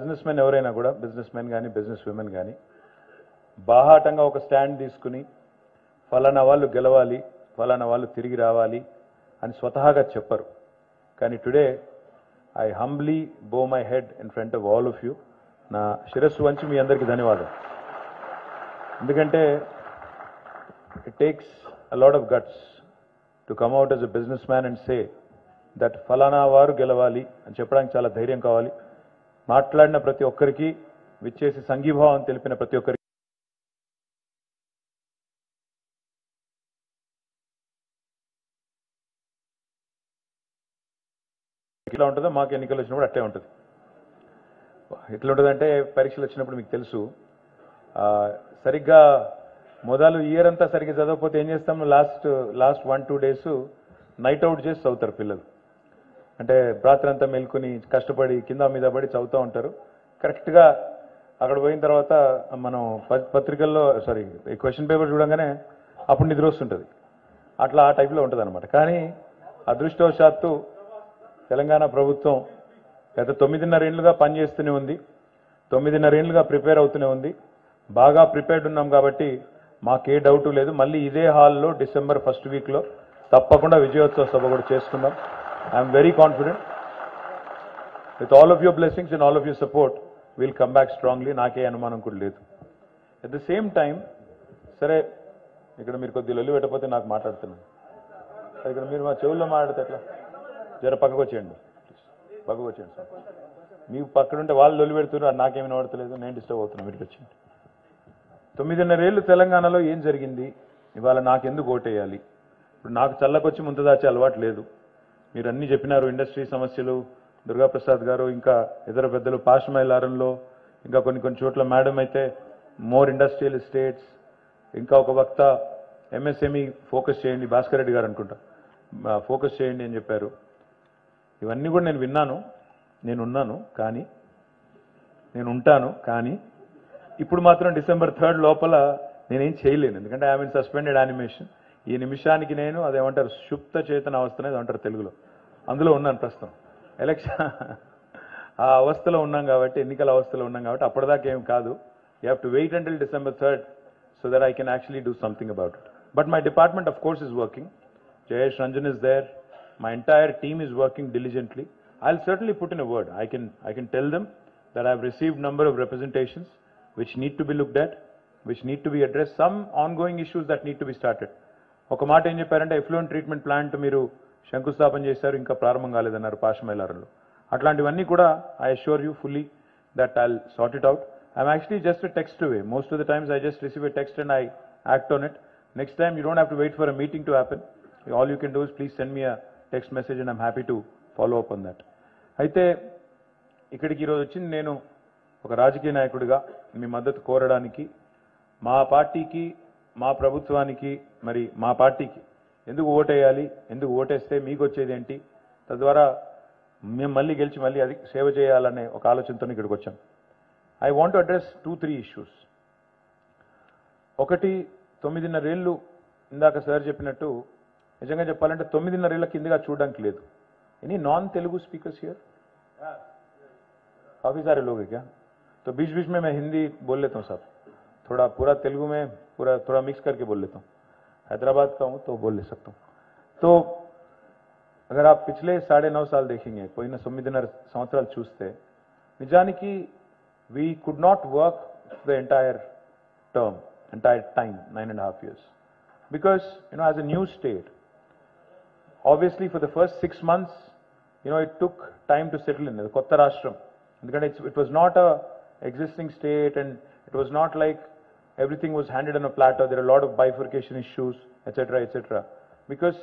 Businessmen ఎవరైనా కూడా businessmen కానీ బిజినెస్ విమెన్ కానీ బాహాటంగా ఒక స్టాండ్ తీసుకుని ఫలానా వాళ్ళు గెలవాలి, ఫలానా వాళ్ళు తిరిగి రావాలి అని స్వతహాగా చెప్పరు. కానీ టుడే ఐ హంబ్లీ బో my head in front of all of you. నా శిరస్సు వంచి మీ అందరికీ ధన్యవాదాలు. ఎందుకంటే it takes a lot of guts to come out as a business man and say that ఫలానా వారు గెలవాలి అని చెప్పడానికి చాలా ధైర్యం కావాలి. మాట్లాడిన ప్రతి ఒక్కరికి, విచ్చేసి సంఘీభావం తెలిపిన ప్రతి ఒక్కరికి ఎట్లా ఉంటుందో మాకు ఎన్నికలు వచ్చినప్పుడు అట్టే ఉంటుంది. ఎట్లా ఉంటుందంటే పరీక్షలు వచ్చినప్పుడు మీకు తెలుసు, సరిగ్గా మొదలు ఇయర్ అంతా సరిగ్గా చదవకపోతే ఏం చేస్తాం, లాస్ట్ 1-2 డేస్ నైట్ అవుట్ చేసి చదువుతారు పిల్లలు. అంటే రాత్రి అంతా మేల్కొని కష్టపడి కింద మీద పడి చదువుతూ ఉంటారు. కరెక్ట్గా అక్కడ పోయిన తర్వాత మనం పత్రికల్లో క్వశ్చన్ పేపర్ చూడంగానే అప్పుడు నిద్ర వస్తుంటుంది. అట్లా ఆ టైప్లో ఉంటుంది అనమాట. కానీ అదృష్టవశాత్తు తెలంగాణ ప్రభుత్వం గత 9.5 ఏళ్లుగా పనిచేస్తూనే ఉంది, 9.5 ఏళ్లుగా ప్రిపేర్ అవుతూనే ఉంది. బాగా ప్రిపేర్డ్ ఉన్నాం కాబట్టి మాకే డౌటు లేదు. మళ్ళీ ఇదే హాల్లో డిసెంబర్ 1st వీక్లో తప్పకుండా విజయోత్సవ సభ కూడా చేసుకుందాం. I'm very confident with all of your blessings and all of your support will come back strongly. నాకే అనుమానం కూడా లేదు. అట్ ద సేమ్ టైం సరే, ఇక్కడ మీరు కొద్దిగా లొల్లి పెట్టకపోతే నాకు మాట్లాడుతున్నాను. ఇక్కడ మీరు మా చెవుల్లో మాట్లాడితే ఎట్లా, జర పక్కకు వచ్చేయండి, పక్కకు వచ్చేయండి సార్. మీకు పక్కనుంటే వాళ్ళు లొల్లి పెడుతున్నారు, నాకేమి వినబడతలేదు, నేను డిస్టర్బ్ అవుతున్నాను. వీటికి వచ్చేయండి. 9.5 ఏళ్ళు తెలంగాణలో ఏం జరిగింది, ఇవాళ నాకెందుకు ఓటేయాలి? ఇప్పుడు నాకు చల్లకొచ్చి ముంత దాచే అలవాటు లేదు. మీరు అన్నీ చెప్పినారు, ఇండస్ట్రీ సమస్యలు, దుర్గాప్రసాద్ గారు ఇంకా ఇతర పెద్దలు పాశమైలారంలో, ఇంకా కొన్ని చోట్ల మేడం అయితే మోర్ ఇండస్ట్రియల్ ఎస్టేట్స్, ఇంకా ఒక వక్త ఎంఎస్ఎంఈ ఫోకస్ చేయండి, భాస్కర్ రెడ్డి గారు అనుకుంటా, ఫోకస్ చేయండి అని చెప్పారు. ఇవన్నీ కూడా నేను విన్నాను, నేనున్నాను, కానీ నేను ఉంటాను. కానీ ఇప్పుడు మాత్రం డిసెంబర్ 3rd లోపల నేనేం చేయలేను. ఎందుకంటే ఐ మీన్ సస్పెండెడ్ యానిమేషన్. ఈ నిమిషానికి నేను అదేమంటారు, సుప్త చేతన అవస్థనే అంటారు తెలుగులో, అందులో ఉన్నాను ప్రస్తుతం. ఎలక్షన్ ఆ అవస్థలో ఉన్నాం కాబట్టి, ఎన్నికల అవస్థలో ఉన్నాం కాబట్టి అప్పటిదాకా ఏం కాదు. You have to wait until December 3rd so that I can actually do something about it. But my department of course is working. Jayesh Ranjan is there. My entire team is working diligently. I'll certainly put in a word. I can tell them that I've received number of representations which need to be looked at, which need to be addressed, some ongoing issues that need to be started. ఒక మాట ఏం చెప్పారంటే, effluent treatment plant మీరు శంకుస్థాపన చేశారు, ఇంకా ప్రారంభం కాలేదన్నారు పాశమైలారంలో. అట్లాంటివన్నీ కూడా I assure you fully that I'll sort it out. I'm actually just a text away. Most of the times I just receive a text and I act on it. Next time you don't have to wait for a meeting to happen. All you can do is please send me a text message and I'm happy to follow up on that. అయితే ఇక్కడికి ఈరోజు వచ్చింది నేను ఒక రాజకీయ నాయకుడిగా మీ మద్దతు కోరడానికి, మా పార్టీకి, మా ప్రభుత్వానికి, మరి మా పార్టీకి ఎందుకు ఓటేయాలి, ఎందుకు ఓటేస్తే మీకు వచ్చేది ఏంటి, తద్వారా మేము మళ్ళీ గెలిచి మళ్ళీ అది సేవ చేయాలనే ఒక ఆలోచనతో ఇక్కడికి వచ్చాం. I want to address 2-3 issues. ఒకటి, 9.5 ఏళ్ళు ఇందాక సార్ చెప్పినట్టు నిజంగా చెప్పాలంటే 9.5 ఏళ్ల కిందగా చూడడానికి లేదు. Any non Telugu speakers here? काफी सारे लोग हैं क्या? तो बीच बीच में मैं हिंदी बोल लेता हूँ साहब, थोड़ा पूरा तेलुगु में थोड़ा मिक्स करके बोल लेता हूँ. हैदराबाद का हूँ तो बोल ले सकता हूँ. तो अगर आप पिछले 9.5 साल देखेंगे, कोई ना 9.5 సంవత్సరాలు చూస్తే నిజానికి we could not work the entire time, 9.5 years, because as a new state, obviously for the first 6 months it took time to settle in. కొత్త రాష్ట్రం, ఎందుకంటే it was not a existing state and it was not like everything was handed on a platter. There are a lot of bifurcation issues, etc. because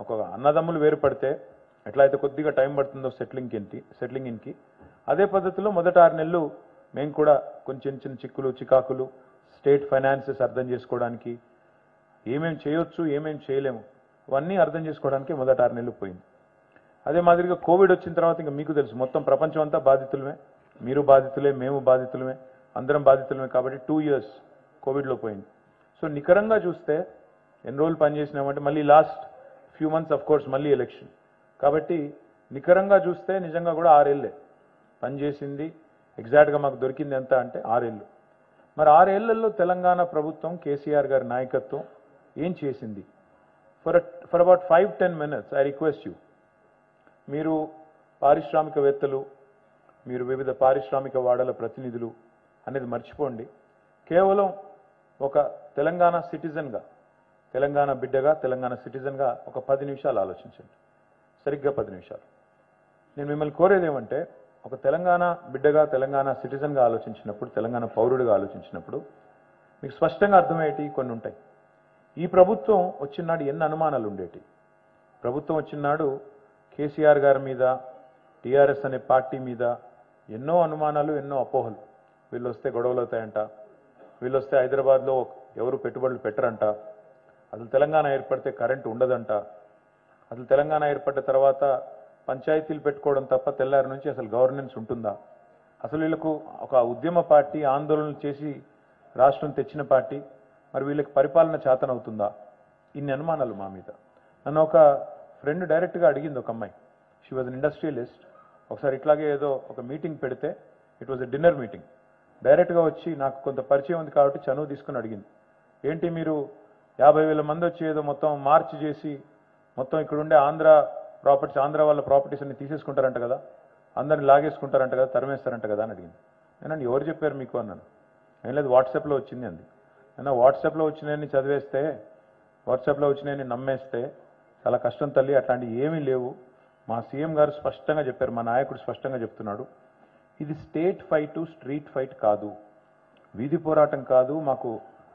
ఒక అన్నదమ్ములు వేరు పడితే ఎట్లా అయితే కొద్దిగా టైం పడుతుందో సెటిలింగ్ ఇన్కి, అదే పద్ధతిలో మొదట 6 నెలలు మేము కూడా కొంచెం చిన్న చికాకులు, స్టేట్ ఫైనాన్సెస్ అర్థం చేసుకోవడానికి, ఏమేమి చేయొచ్చు ఏమేమి చేయలేము ఇవన్నీ అర్థం చేసుకోవడానికి మొదట 6 నెలలు పోయింది. అదే మాదిరిగా కోవిడ్ వచ్చిన తర్వాత ఇంకా మీకు తెలుసు, మొత్తం ప్రపంచం అంతా బాధితులమే, మీరు బాధితులే, మేము బాధితులమే, అందరం బాధితులమే. కాబట్టి 2 years కోవిడ్లో పోయింది. సో నికరంగా చూస్తే ఎన్ని రోజులు పనిచేసినామంటే, మళ్ళీ last few months of course మళ్ళీ ఎలక్షన్, కాబట్టి నికరంగా చూస్తే నిజంగా కూడా 6 ఏళ్ళే పనిచేసింది ఎగ్జాక్ట్గా మాకు దొరికింది ఎంత అంటే 6 ఏళ్ళు. మరి 6 ఏళ్లలో తెలంగాణ ప్రభుత్వం కేసీఆర్ గారి నాయకత్వం ఏం చేసింది? For about 5-10 minutes I request you, మీరు పారిశ్రామికవేత్తలు, మీరు వివిధ పారిశ్రామిక వాడల ప్రతినిధులు అనేది మర్చిపోండి. కేవలం ఒక తెలంగాణ సిటిజన్గా, తెలంగాణ బిడ్డగా, తెలంగాణ సిటిజన్గా ఒక 10 నిమిషాలు ఆలోచించండి. సరిగ్గా 10 నిమిషాలు. నేను మిమ్మల్ని కోరేది ఏమంటే, ఒక తెలంగాణ బిడ్డగా, తెలంగాణ సిటిజన్గా ఆలోచించినప్పుడు, తెలంగాణ పౌరుడిగా ఆలోచించినప్పుడు మీకు స్పష్టంగా అర్థమయ్యేటి కొన్ని ఉంటాయి. ఈ ప్రభుత్వం వచ్చినాడు ఎన్ని అనుమానాలు ఉండేటి. ప్రభుత్వం వచ్చినాడు కేసీఆర్ గారి మీద, టీఆర్ఎస్ అనే పార్టీ మీద ఎన్నో అనుమానాలు, ఎన్నో అపోహలు. వీళ్ళు వస్తే గొడవలు అవుతాయంట, వీళ్ళు వస్తే హైదరాబాద్లో ఎవరు పెట్టుబడులు పెట్టరంట, అసలు తెలంగాణ ఏర్పడితే కరెంటు ఉండదంట, అసలు తెలంగాణ ఏర్పడ్డ తర్వాత పంచాయతీలు పెట్టుకోవడం తప్ప తెల్లారి నుంచి అసలు గవర్నెన్స్ ఉంటుందా, అసలు వీళ్ళకు ఒక ఉద్యమ పార్టీ ఆందోళనలు చేసి రాష్ట్రం తెచ్చిన పార్టీ, మరి వీళ్ళకి పరిపాలన చేతనవుతుందా? ఇన్ని అనుమానాలు మా మీద. నన్ను ఒక ఫ్రెండ్ డైరెక్ట్గా అడిగింది, ఒక అమ్మాయి, షీ వాజ్ అన్ ఇండస్ట్రియలిస్ట్. ఒకసారి ఇట్లాగే ఏదో ఒక మీటింగ్ పెడితే, it was a dinner meeting, డైరెక్ట్గా వచ్చి నాకు కొంత పరిచయం ఉంది కాబట్టి చనువు తీసుకుని అడిగింది, ఏంటి మీరు 50,000 మంది వచ్చి ఏదో మొత్తం మార్చ్ చేసి మొత్తం ఇక్కడ ఉండే ఆంధ్ర వాళ్ళ ప్రాపర్టీస్ అన్ని తీసేసుకుంటారంట కదా, అందరిని లాగేసుకుంటారంట కదా, తరిమేస్తారంట కదా అని అడిగింది. నేను ఎవరు చెప్పారు మీకు అన్నాను. ఏం లేదు, వాట్సాప్లో వచ్చింది అంది. అయినా వాట్సాప్లో వచ్చినాయని చదివేస్తే, వాట్సాప్లో వచ్చినాయని నమ్మేస్తే చాలా కష్టం తల్లి, అట్లాంటివి ఏమీ లేవు. మా సీఎం గారు స్పష్టంగా చెప్పారు, మా నాయకుడు స్పష్టంగా చెప్తున్నాడు, ఇది స్టేట్ ఫైట్, స్ట్రీట్ ఫైట్ కాదు, వీధి పోరాటం కాదు, మాకు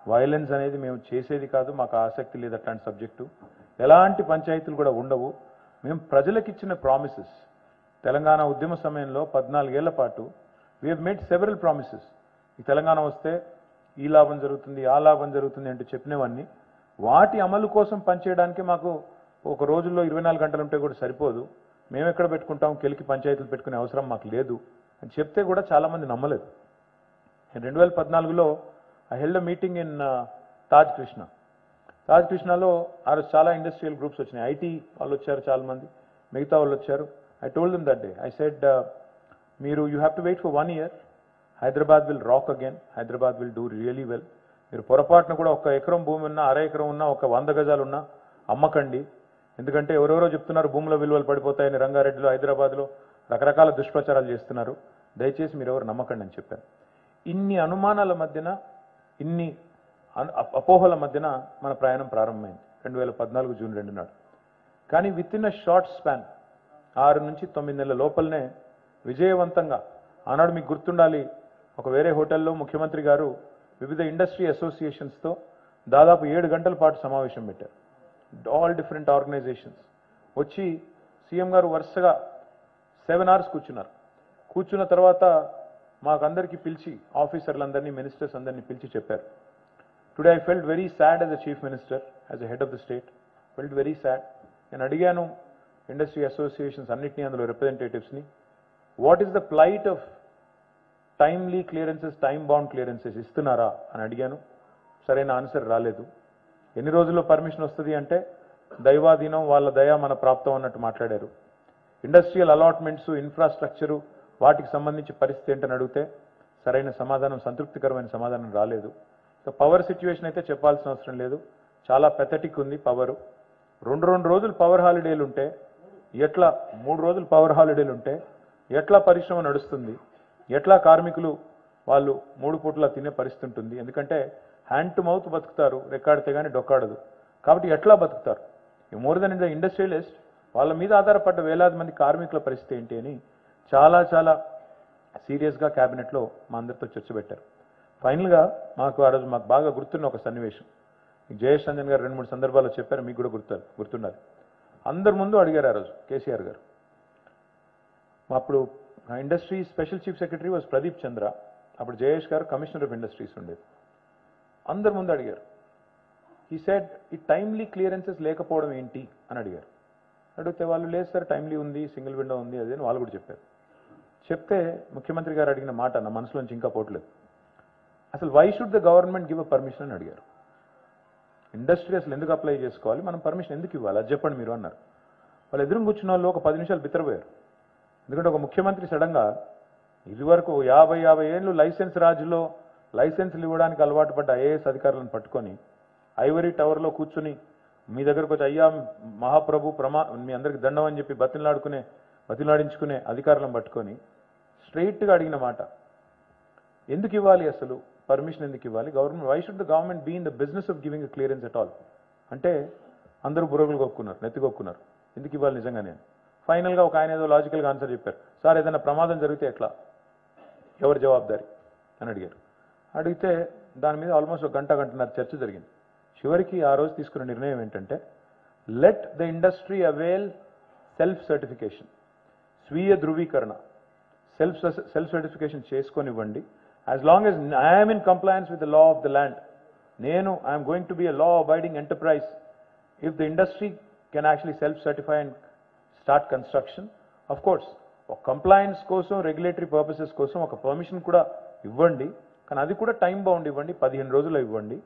వైలెన్స్ అనేది మేము చేసేది కాదు, మాకు ఆసక్తి లేదు అట్లాంటి సబ్జెక్టు, ఎలాంటి పంచాయతీలు కూడా ఉండవు. మేము ప్రజలకు ఇచ్చిన ప్రామిసెస్, తెలంగాణ ఉద్యమ సమయంలో 14 ఏళ్ల పాటు we have made several promises. ఈ తెలంగాణ వస్తే ఈ లాభం జరుగుతుంది, ఆ లాభం జరుగుతుంది అంటూ చెప్పినవన్నీ, వాటి అమలు కోసం పనిచేయడానికి మాకు ఒక రోజుల్లో 24 గంటలు ఉంటే కూడా సరిపోదు, మేము ఎక్కడ పెట్టుకుంటాం, కెలికి పంచాయతీలు పెట్టుకునే అవసరం మాకు లేదు అని చెప్తే కూడా చాలామంది నమ్మలేదు. 2014లో I held a meeting in Taj కృష్ణలో ఆ రోజు చాలా ఇండస్ట్రియల్ గ్రూప్స్ వచ్చినాయి, ఐటీ వాళ్ళు వచ్చారు చాలామంది, మిగతా వాళ్ళు వచ్చారు. I told them that day, I said, మీరు you have to wait for 1 year, Hyderabad will rock again, Hyderabad will do really well. మీరు పొరపాటున కూడా 1 ఎకరం భూమి ఉన్నా, అర ఎకరం ఉన్నా, 100 గజాలు ఉన్నా అమ్మకండి, ఎందుకంటే ఎవరెవరో చెప్తున్నారు భూముల విలువలు పడిపోతాయని, రంగారెడ్డిలో, హైదరాబాద్లో రకరకాల దుష్ప్రచారాలు చేస్తున్నారు, దయచేసి మీరు ఎవరు నమ్మకండి అని చెప్పాను. ఇన్ని అనుమానాల మధ్యన, ఇన్ని అపోహల మధ్యన మన ప్రయాణం ప్రారంభమైంది 2014 జూన్ 2 నాడు. కానీ with in a short span, 6 నుంచి 9 నెలల లోపలనే విజయవంతంగా, ఆనాడు మీకు గుర్తుండాలి, ఒక వేరే హోటల్లో ముఖ్యమంత్రి గారు వివిధ ఇండస్ట్రీ అసోసియేషన్స్తో దాదాపు 7 గంటల పాటు సమావేశం పెట్టారు. ఆల్ డిఫరెంట్ ఆర్గనైజేషన్స్ వచ్చి సీఎం గారు వరుసగా 7 hours కూర్చున్నారు. కూర్చున్న తర్వాత మాకందరికీ పిలిచి, ఆఫీసర్లందరినీ, మినిస్టర్స్ అందరినీ పిలిచి చెప్పారు, today I felt very sad as a chief minister, as a head of the state, felt very sad. నేను అడిగాను ఇండస్ట్రీ అసోసియేషన్స్ అన్నింటినీ, అందులో రిప్రజెంటేటివ్స్ని, what is the plight of timely clearances, time bound clearances ఇస్తున్నారా అని అడిగాను. సరైన ఆన్సర్ రాలేదు. ఎన్ని రోజుల్లో పర్మిషన్ వస్తుంది అంటే, దైవాధీనం, వాళ్ళ దయ మన ప్రాప్తం అన్నట్టు మాట్లాడారు. ఇండస్ట్రియల్ అలాట్మెంట్స్, ఇన్ఫ్రాస్ట్రక్చరు, వాటికి సంబంధించి పరిస్థితి ఏంటని అడిగితే సరైన సమాధానం, సంతృప్తికరమైన సమాధానం రాలేదు. సో పవర్ సిచ్యువేషన్ అయితే చెప్పాల్సిన అవసరం లేదు, చాలా పెథటిక్ ఉంది పవరు. 2 రోజులు పవర్ హాలిడేలు ఉంటే ఎట్లా, 3 రోజులు పవర్ హాలిడేలు ఉంటే ఎట్లా పరిశ్రమ నడుస్తుంది, ఎట్లా కార్మికులు వాళ్ళు 3 పూట్ల తినే పరిస్థితి ఉంటుంది. ఎందుకంటే హ్యాండ్ టు మౌత్ బతుకుతారు, రెక్కాడితే కానీ డొక్కాడదు. కాబట్టి ఎట్లా బతుకుతారు? మోర్ దెన్ ద ఇండస్ట్రియలిస్ట్, వాళ్ళ మీద ఆధారపడ్డ వేలాది మంది కార్మికుల పరిస్థితి ఏంటి అని చాలా చాలా సీరియస్గా క్యాబినెట్లో మా అందరితో చర్చ పెట్టారు. ఫైనల్గా మాకు ఆ రోజు మాకు బాగా గుర్తున్న ఒక సన్నివేశం, జయేష్ రంజన్ గారు 2-3 సందర్భాల్లో చెప్పారు, మీకు కూడా గుర్తుండాలి. అందరి ముందు అడిగారు ఆ రోజు కేసీఆర్ గారు. అప్పుడు industry special chief secretary was Pradeep Chandra, అప్పుడు జయేష్ గారు కమిషనర్ ఆఫ్ ఇండస్ట్రీస్ ఉండేది. అందరి ముందు అడిగారు, హీ సెడ్, ఈ టైమ్లీ క్లియరెన్సెస్ లేకపోవడం ఏంటి అని అడిగారు. అడిగితే వాళ్ళు, లేదు సార్ టైమ్లీ ఉంది, సింగిల్ విండో ఉంది, అదే అని వాళ్ళు కూడా చెప్పారు. చెప్తే ముఖ్యమంత్రి గారు అడిగిన మాట నా మనసులోంచి ఇంకా పోవట్లేదు. అసలు why should the government give a permission అని అడిగారు. ఇండస్ట్రీ అసలు ఎందుకు అప్లై చేసుకోవాలి, మనం పర్మిషన్ ఎందుకు ఇవ్వాలి, అది చెప్పండి మీరు అన్నారు. వాళ్ళు ఎదురు కూర్చున్న వాళ్ళు ఒక 10 నిమిషాలు బిత్తరపోయారు. ఎందుకంటే ఒక ముఖ్యమంత్రి సడన్గా ఇది వరకు 50 ఏళ్ళు లైసెన్స్ రాజులో లైసెన్సులు ఇవ్వడానికి అలవాటు పడ్డ ఐఏఎస్ అధికారులను పట్టుకొని ఐవరీ టవర్లో కూర్చుని మీ దగ్గరకు వచ్చి అయ్యా మహాప్రభు మీ అందరికి దండం అని చెప్పి బతిలాడించుకునే అధికారులను పట్టుకొని స్ట్రైట్గా అడిగిన మాట, ఎందుకు ఇవ్వాలి అసలు పర్మిషన్, ఎందుకు ఇవ్వాలి government, why should the government be in the business of giving clearance at all అంటే అందరూ బుర్రగులు కొక్కున్నారు, నెత్తికొక్కున్నారు, ఎందుకు ఇవ్వాలి నిజంగానే. ఫైనల్గా ఒక ఆయన ఏదో లాజికల్గా ఆన్సర్ చెప్పారు, సార్ ఏదైనా ప్రమాదం జరిగితే ఎట్లా, ఎవరు జవాబుదారి అని అడిగారు. అడిగితే దాని మీద ఆల్మోస్ట్ ఒక గంటన్నర చర్చ జరిగింది. చివరికి ఆ రోజు తీసుకున్న నిర్ణయం ఏంటంటే, let the industry avail self certification, స్వీయ ధృవీకరణ, సెల్ఫ్ సర్టిఫికేషన్ చేసుకొనివ్వండి. As long as I'm in compliance with the law of the land, I'm going to be a law abiding enterprise. If the industry can actually self certify and start construction, of course ఒక compliance కోసం regulatory purposes కోసం ఒక permission కూడా ఇవ్వండి, కానీ అది కూడా time bound ఇవ్వండి, 15 రోజులు ఇవ్వండి,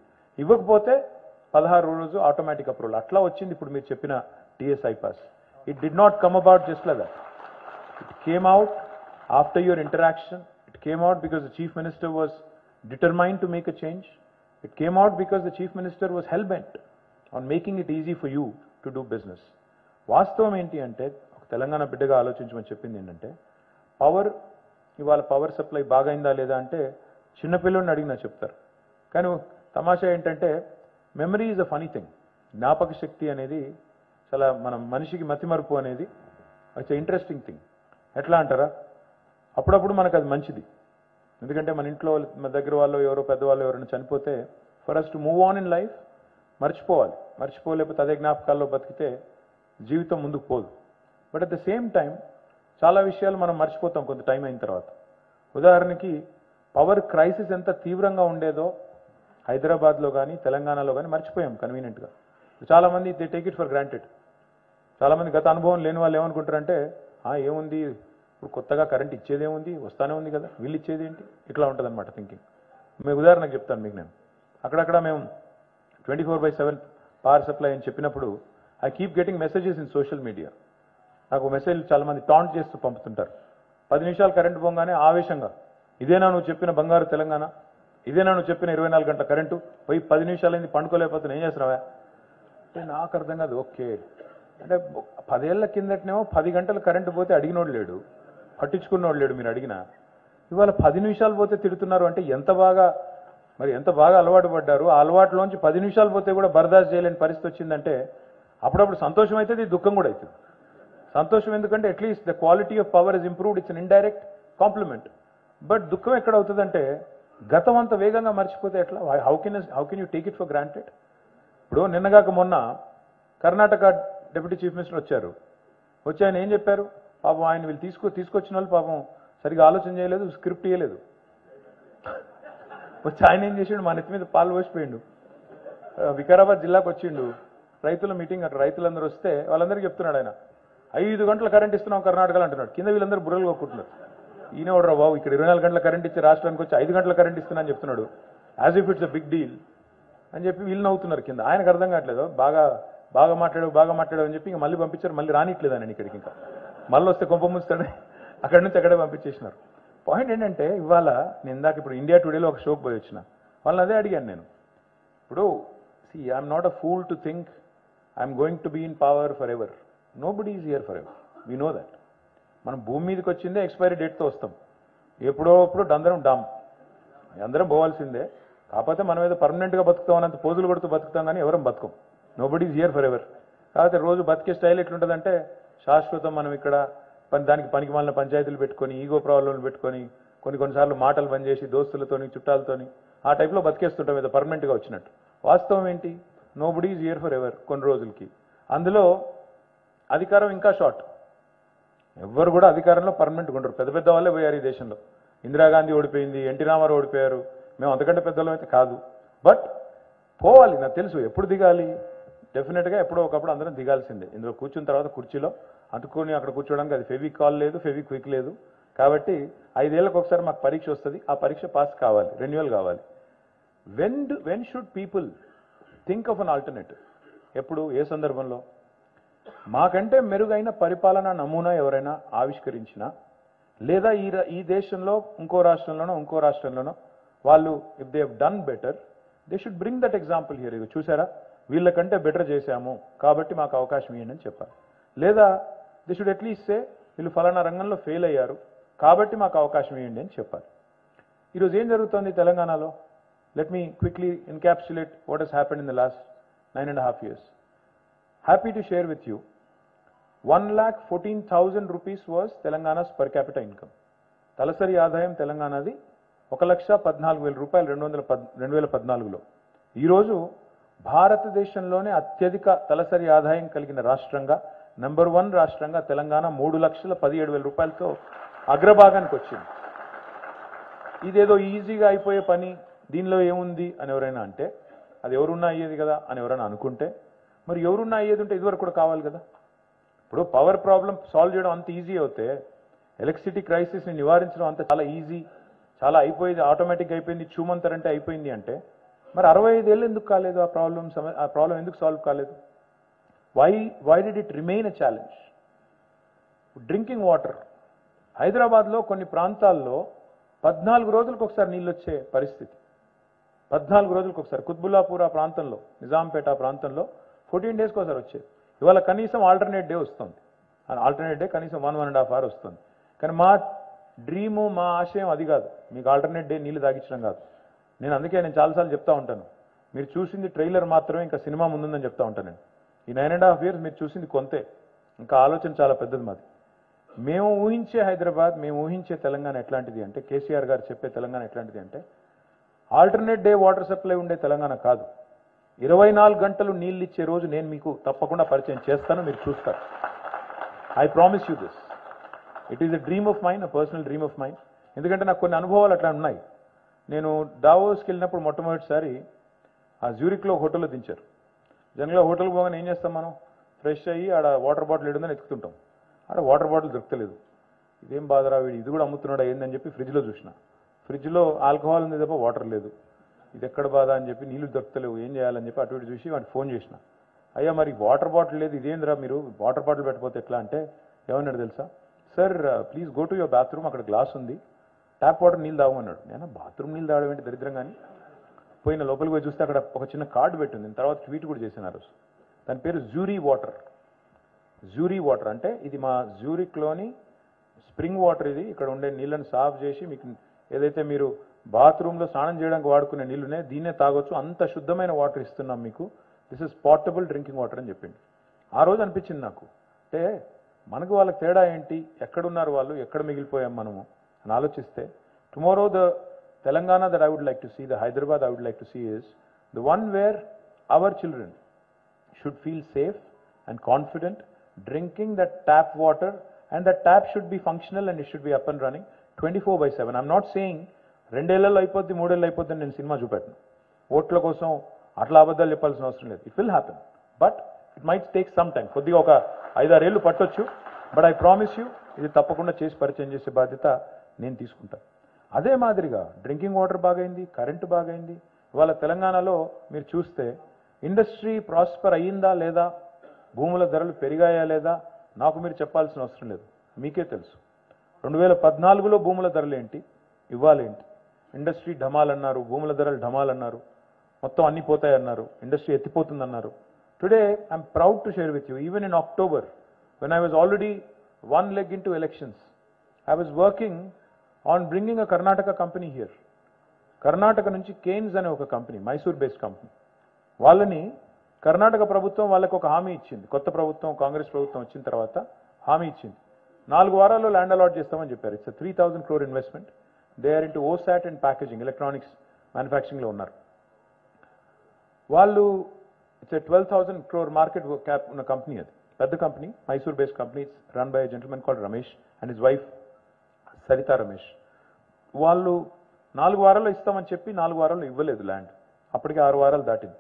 ఇవ్వకపోతే 16 రోజు ఆటోమేటిక్ అప్రూవల్. అట్లా వచ్చింది ఇప్పుడు మీరు చెప్పిన TSI pass. It did not come about just like that. It came out after your interaction. It came out because the chief minister was determined to make a change. It came out because the chief minister was hell bent on making it easy for you to do business. వాస్తవం ఏంటి అంటే, ఒక తెలంగాణ బిడ్డగా ఆలోచించమని చెప్పింది ఏంటంటే, ఇవాళ power supply బాగైందా లేదా అంటే చిన్నపిల్లల్ని అడిగినా చెప్తారు. కానీ తమాషా ఏంటంటే, memory is a funny thing. జ్ఞాపక శక్తి అనేది చాలా మనిషికి మతిమరుపు అనేది ఇట్స్ ఇంట్రెస్టింగ్ థింగ్. ఎట్లా అంటారా, అప్పుడప్పుడు మనకు అది మంచిది. ఎందుకంటే మన ఇంట్లో మన దగ్గర వాళ్ళు ఎవరో పెద్దవాళ్ళు ఎవరైనా చనిపోతే for us to move on in life మర్చిపోవాలి. మర్చిపోలేకపోతే అదే జ్ఞాపకాల్లో బతికితే జీవితం ముందుకు పోదు. But at the same time చాలా విషయాలు మనం మర్చిపోతాం కొంత టైం అయిన తర్వాత. ఉదాహరణకి పవర్ క్రైసిస్ ఎంత తీవ్రంగా ఉండేదో హైదరాబాద్లో కానీ తెలంగాణలో కానీ మర్చిపోయాం కన్వీనియంట్గా. చాలామంది they take it for granted. చాలామంది గత అనుభవం లేని వాళ్ళు ఏమనుకుంటారంటే, ఏముంది ఇప్పుడు కొత్తగా కరెంట్ ఇచ్చేదేముంది, వస్తానే ఉంది కదా, వీళ్ళు ఇచ్చేది ఏంటి, ఇట్లా ఉంటుంది అనమాట థింకింగ్. మీకు ఉదాహరణకు చెప్తాను మీకు. నేను అక్కడక్కడ మేము 24/7 పవర్ సప్లై అని చెప్పినప్పుడు I keep getting messages in social media. నాకు మెసేజ్ చాలామంది టాంట్ చేస్తూ పంపుతుంటారు. 10 నిమిషాలు కరెంటు పోగానే ఆవేశంగా, ఇదేనా నువ్వు చెప్పిన బంగారు తెలంగాణ, ఇదేనా నువ్వు చెప్పిన 24 గంటల కరెంటు, పోయి 10 నిమిషాలైంది పండుకోలేకపోతే ఏం చేస్తున్నావా అంటే నాకు అర్థం కాదు. ఓకే అంటే 10 ఏళ్ల కిందటనేమో 10 గంటలు కరెంటు పోతే అడిగినోడు లేడు, పట్టించుకున్నోడు లేడు మీరు అడిగినా. ఇవాళ 10 నిమిషాలు పోతే తిడుతున్నారు అంటే ఎంత బాగా అలవాటు పడ్డారు. ఆ అలవాటులోంచి 10 నిమిషాలు పోతే కూడా బర్దాస్త్ చేయలేని పరిస్థితి వచ్చిందంటే అప్పుడప్పుడు సంతోషం అవుతుంది, దుఃఖం కూడా అవుతుంది. సంతోషం ఎందుకంటే at least the quality of power is improved, it's an indirect compliment. But దుఃఖం ఎక్కడ అవుతుందంటే గతం అంత వేగంగా మర్చిపోతే ఎట్లా, how can you take it for granted. ఇప్పుడు నిన్నగాక మొన్న కర్ణాటక డిప్యూటీ చీఫ్ మినిస్టర్ వచ్చారు. వచ్చి ఆయన ఏం చెప్పారు, పాపం ఆయన వీళ్ళు తీసుకొచ్చిన వాళ్ళు పాపం సరిగా ఆలోచన చేయలేదు, స్క్రిప్ట్ ఇవ్వలేదు. వచ్చి ఆయన ఏం చేసిండు, మా నెత్తి మీద పాలు పోసిపోయిండు. వికారాబాద్ జిల్లాకు వచ్చిండు, రైతుల మీటింగ్, అక్కడ రైతులందరూ వస్తే వాళ్ళందరికీ చెప్తున్నాడు ఆయన, 5 గంటల కరెంట్ ఇస్తున్నాం కర్ణాటకలో అంటున్నాడు. కింద వీళ్ళందరూ బుర్రలు కొట్టుకుంటున్నారు. ఈయన ఓడరా బాబు, ఇక్కడ 24 గంటల కరెంట్ ఇచ్చి రాష్ట్రానికి వచ్చి 5 గంటల కరెంట్ ఇస్తున్నా అని చెప్తున్నాడు, as if it's a big deal అని చెప్పి వీళ్ళు నవ్వుతున్నారు కింద. ఆయనకు అర్థం కావట్లేదు, బాగా మాట్లాడావు అని చెప్పి ఇంకా మళ్ళీ పంపించారు. మళ్ళీ రానిట్లేదు ఆయన ఇక్కడికి, ఇంకా మళ్ళీ వస్తే కొంప ముస్తాడు, అక్కడి నుంచి అక్కడే పంపించేసినారు. పాయింట్ ఏంటంటే, ఇవాళ నేను ఇందాక ఇప్పుడు ఇండియా టుడేలో ఒక షోకి పోయి వచ్చిన, వాళ్ళని అదే అడిగాను నేను. ఇప్పుడు I'm not a fool to think I'm going to be in power forever. Nobody is here for ever, we know that. మనం భూమి మీదకి వచ్చిందే ఎక్స్పైరీ డేట్తో వస్తాం. ఎప్పుడో అందరం పోవాల్సిందే. కాకపోతే మనం ఏదో పర్మనెంట్గా బతుకుతాం అన్నంత పోజులు కొడుతూ బతుకుతాం, కానీ ఎవరం బతుకం. Nobody is here for ever. కాకపోతే రోజు బతికే స్టైల్ ఎట్లుంటుందంటే, శాశ్వతం మనం ఇక్కడ దానికి పనికి మాలిన పంచాయతీలు పెట్టుకొని, ఈగో ప్రాబ్లంలు పెట్టుకొని, కొన్నిసార్లు మాటలు బంద్ చేసి దోస్తులతోని చుట్టాలతోని ఆ టైప్లో బతికేస్తుంటాం ఏదో పర్మనెంట్గా వచ్చినట్టు. వాస్తవం ఏంటి, nobody is here for ever కొన్ని రోజులకి. అందులో అధికారం ఇంకా షార్ట్. ఎవ్వరు కూడా అధికారంలో పర్మనెంట్గా ఉండరు. పెద్ద వాళ్ళే పోయారు ఈ దేశంలో. ఇందిరాగాంధీ ఓడిపోయింది, ఎన్టీ రామారావు ఓడిపోయారు. మేము అంతకంటే పెద్దవాళ్ళం అయితే కాదు. బట్ పోవాలి, నాకు తెలుసు ఎప్పుడు దిగాలి. డెఫినెట్గా ఎప్పుడో ఒకప్పుడు అందరం దిగాల్సిందే. ఇందులో కూర్చున్న తర్వాత కుర్చీలో అందుకొని అక్కడ కూర్చోడానికి అది ఫెవికాల్ లేదు, ఫెవిక్విక్ లేదు. కాబట్టి 5 ఏళ్ళకి ఒకసారి మాకు పరీక్ష వస్తుంది, ఆ పరీక్ష పాస్ కావాలి, రెన్యువల్ కావాలి. When should people think of an alternative? ఎప్పుడు, ఏ సందర్భంలో? మాకంటే మెరుగైన పరిపాలనా నమూనా ఎవరైనా ఆవిష్కరించినా లేదా ఈ దేశంలో ఇంకో రాష్ట్రంలోనో వాళ్ళు if they have done better they should bring that example here. ఇది చూసారా, వీళ్ళకంటే బెటర్ చేశాము కాబట్టి మాకు అవకాశం ఇవ్వండి అని చెప్పాలి. లేదా దే షుడ్ అట్లీస్ట్ సే వీళ్ళు ఫలానా రంగంలో ఫెయిల్ అయ్యారు కాబట్టి మాకు అవకాశం ఇవ్వండి అని చెప్పాలి. ఈరోజు ఏం జరుగుతోంది తెలంగాణలో? Let me quickly encapsulate what has happened in the last 9.5 years. Happy to share with you, 1,14,000 rupees was Telangana's per capita income. తలసరి ఆదాయం తెలంగాణది 1,14,000 రూపాయలు 2014లో. ఈరోజు భారతదేశంలోనే అత్యధిక తలసరి ఆదాయం కలిగిన రాష్ట్రంగా నంబర్ 1 రాష్ట్రంగా తెలంగాణ 3,17,000 రూపాయలతో అగ్రభాగానికి వచ్చింది. ఇదేదో ఈజీగా అయిపోయే పని, దీనిలో ఏముంది అని ఎవరైనా అంటే, అది ఎవరున్నా అయ్యేది కదా అని ఎవరైనా అనుకుంటే, మరి ఎవరున్నా అయ్యేది ఉంటే ఇదివరకు కూడా కావాలి కదా. ఇప్పుడు పవర్ ప్రాబ్లం సాల్వ్ చేయడం అంత ఈజీ అవుతే ఎలక్ట్రిసిటీ క్రైసిస్ని నివారించడం అంత చాలా ఈజీ, చాలా అయిపోయేది, ఆటోమేటిక్గా అయిపోయింది, చూమంతరంటే అయిపోయింది అంటే మరి 65 ఏళ్ళు ఎందుకు కాలేదు? ఆ ప్రాబ్లం ఎందుకు సాల్వ్ కాలేదు? Why did it remain a challenge? Drinking water హైదరాబాద్లో కొన్ని ప్రాంతాల్లో 14 రోజులకు ఒకసారి నీళ్ళు వచ్చే పరిస్థితి. 14 రోజులకు ఒకసారి. కుత్బుల్లాపూర్ ఆ ప్రాంతంలో, నిజాంపేట ప్రాంతంలో 14 డేస్కి ఒకసారి వచ్చేది. ఇవాళ కనీసం ఆల్టర్నేట్ డే వస్తుంది. ఆల్టర్నేట్ డే కనీసం 1.5 hour వస్తుంది. కానీ మా డ్రీము, మా ఆశయం అది కాదు. మీకు ఆల్టర్నేట్ డే నీళ్లు తాగించడం కాదు. నేను చాలాసార్లు చెప్తా ఉంటాను, మీరు చూసింది ట్రైలర్ మాత్రమే, ఇంకా సినిమా ముందుందని చెప్తా ఉంటాను నేను. ఈ 9.5 years మీరు చూసింది కొంతే, ఇంకా ఆలోచన చాలా పెద్దది మాది. మేము ఊహించే హైదరాబాద్, మేము ఊహించే తెలంగాణ ఎట్లాంటిది అంటే, కేసీఆర్ గారు చెప్పే తెలంగాణ ఎట్లాంటిది అంటే, ఆల్టర్నేట్ డే వాటర్ సప్లై ఉండే తెలంగాణ కాదు. 24 గంటలు నీళ్ళు ఇచ్చే రోజు నేను మీకు తప్పకుండా పరిచయం చేస్తాను, మీరు చూస్తారు. I promise you this. It is a dream of mind, a personal dream of mind. ఎందుకంటే నాకు కొన్ని అనుభవాలు అట్లా ఉన్నాయి. నేను దావోస్కి వెళ్ళినప్పుడు మొట్టమొదటిసారి ఆ జ్యూరిక్లో హోటల్లో దించారు. జనరల్గా హోటల్కి పోగానే ఏం చేస్తాం మనం? ఫ్రెష్ అయ్యి ఆడ వాటర్ బాటిల్ ఏడుందని ఎత్తుకుంటాం. ఆడ వాటర్ బాటిల్ దొరకలేదు. ఇదేం బాధరా, వీడు ఇది కూడా అమ్ముతున్నాడా ఏందని చెప్పి ఫ్రిడ్జ్లో చూసిన. ఫ్రిడ్జ్లో ఆల్కహాల్ ఉంది తప్ప వాటర్ లేదు. ఇది ఎక్కడ బాధ అని చెప్పి, నీళ్లు దొరకలేవు, ఏం చేయాలని చెప్పి అటు ఇటు చూసి వాడికి ఫోన్ చేసిన. అయ్యా మరి వాటర్ బాటిల్ లేదు, ఇదేంద్రా మీరు వాటర్ బాటిల్ పెట్టకపోతే ఎట్లా అంటే, ఏమన్నాడు తెలుసా? Sir please go to your bathroom, అక్కడ గ్లాస్ ఉంది, ట్యాప్ వాటర్ నీళ్ళు తాగమన్నాడు. నేను బాత్రూమ్ నీళ్ళు తాగడం ఏంటి దరిద్రం కానీ. పోయిన లోపలికి పోయి చూస్తే అక్కడ ఒక చిన్న కార్డు పెట్టింది. నేను తర్వాత ట్వీట్ కూడా చేశాను ఆ రోజు. దాని పేరు జ్యూరీ వాటర్. జ్యూరీ వాటర్ అంటే ఇది మా జ్యూరిక్లోని స్ప్రింగ్ వాటర్. ఇది ఇక్కడ ఉండే నీళ్ళని సాఫ్ చేసి మీకు ఏదైతే మీరు బాత్రూంలో స్నానం చేయడానికి వాడుకునే నీళ్ళునే దీన్నే తాగొచ్చు, అంత శుద్ధమైన వాటర్ ఇస్తున్నాం మీకు, this is portable drinking water అని చెప్పింది. ఆ రోజు అనిపించింది నాకు, అంటే మనకు వాళ్ళకి తేడా ఏంటి, ఎక్కడున్నారు వాళ్ళు, ఎక్కడ మిగిలిపోయాం మనము అని ఆలోచిస్తే, tomorrow the Telangana that I would like to see, the Hyderabad I would like to see is the one where our children should feel safe and confident drinking that tap water, and that tap should be functional and it should be up and running 24/7. I'm not saying 2 ఏళ్లలో అయిపోద్ది 3 ఏళ్ళు అయిపోద్ది నేను cinema చూపెట్టను. ఓట్ల కోసం అట్లా అబద్ధాలు చెప్పాల్సిన అవసరం లేదు. It will happen, but it might take some time. కొద్దిగా ఒక 5-6 ఏళ్ళు పట్టొచ్చు, బట్ ఐ ప్రామిస్ యూ ఇది తప్పకుండా చేసి పరిచయం చేసే బాధ్యత నేను తీసుకుంటాను. అదే మాదిరిగా డ్రింకింగ్ వాటర్ బాగైంది, కరెంటు బాగైంది. ఇవాళ తెలంగాణలో మీరు చూస్తే ఇండస్ట్రీ ప్రాస్పర్ అయ్యిందా లేదా, భూముల ధరలు పెరిగాయా లేదా నాకు మీరు చెప్పాల్సిన అవసరం లేదు, మీకే తెలుసు. 2014లో భూముల ధరలు ఏంటి, ఇవ్వాలేంటి. ఇండస్ట్రీ ఢమాలన్నారు, భూముల ధరలు ఢమాలన్నారు, మొత్తం అన్ని పోతాయన్నారు, ఇండస్ట్రీ ఎత్తిపోతుందన్నారు. Today I'm proud to share with you, even in October when I was already 1 leg into elections, I was working on bringing a Karnataka company here. Karnataka నుంచి కేన్స్ అనే ఒక కంపెనీ, మైసూర్ బేస్డ్ కంపెనీ, వాళ్ళని కర్ణాటక ప్రభుత్వం వాళ్ళకి ఒక హామీ ఇచ్చింది. కొత్త ప్రభుత్వం, కాంగ్రెస్ ప్రభుత్వం వచ్చిన తర్వాత హామీ ఇచ్చింది. 4 వారాల్లో ల్యాండ్ అలాట్ చేస్తామని చెప్పారు. It's 3,000 crore investment. They are into OSAT and packaging, electronics మ్యానుఫ్యాక్చరింగ్లో ఉన్నారు వాళ్ళు. ఇట్స్ 12,000 crore మార్కెట్ క్యాప్ ఉన్న కంపెనీ, అది పెద్ద company, Mysore based company. It's run by gentlemen called Ramesh and his wife Saritha Ramesh. వాళ్ళు 4 వారాల్లో ఇస్తామని చెప్పి 4 వారాల్లో ఇవ్వలేదు ల్యాండ్. అప్పటికే 6 వారాలు దాటింది.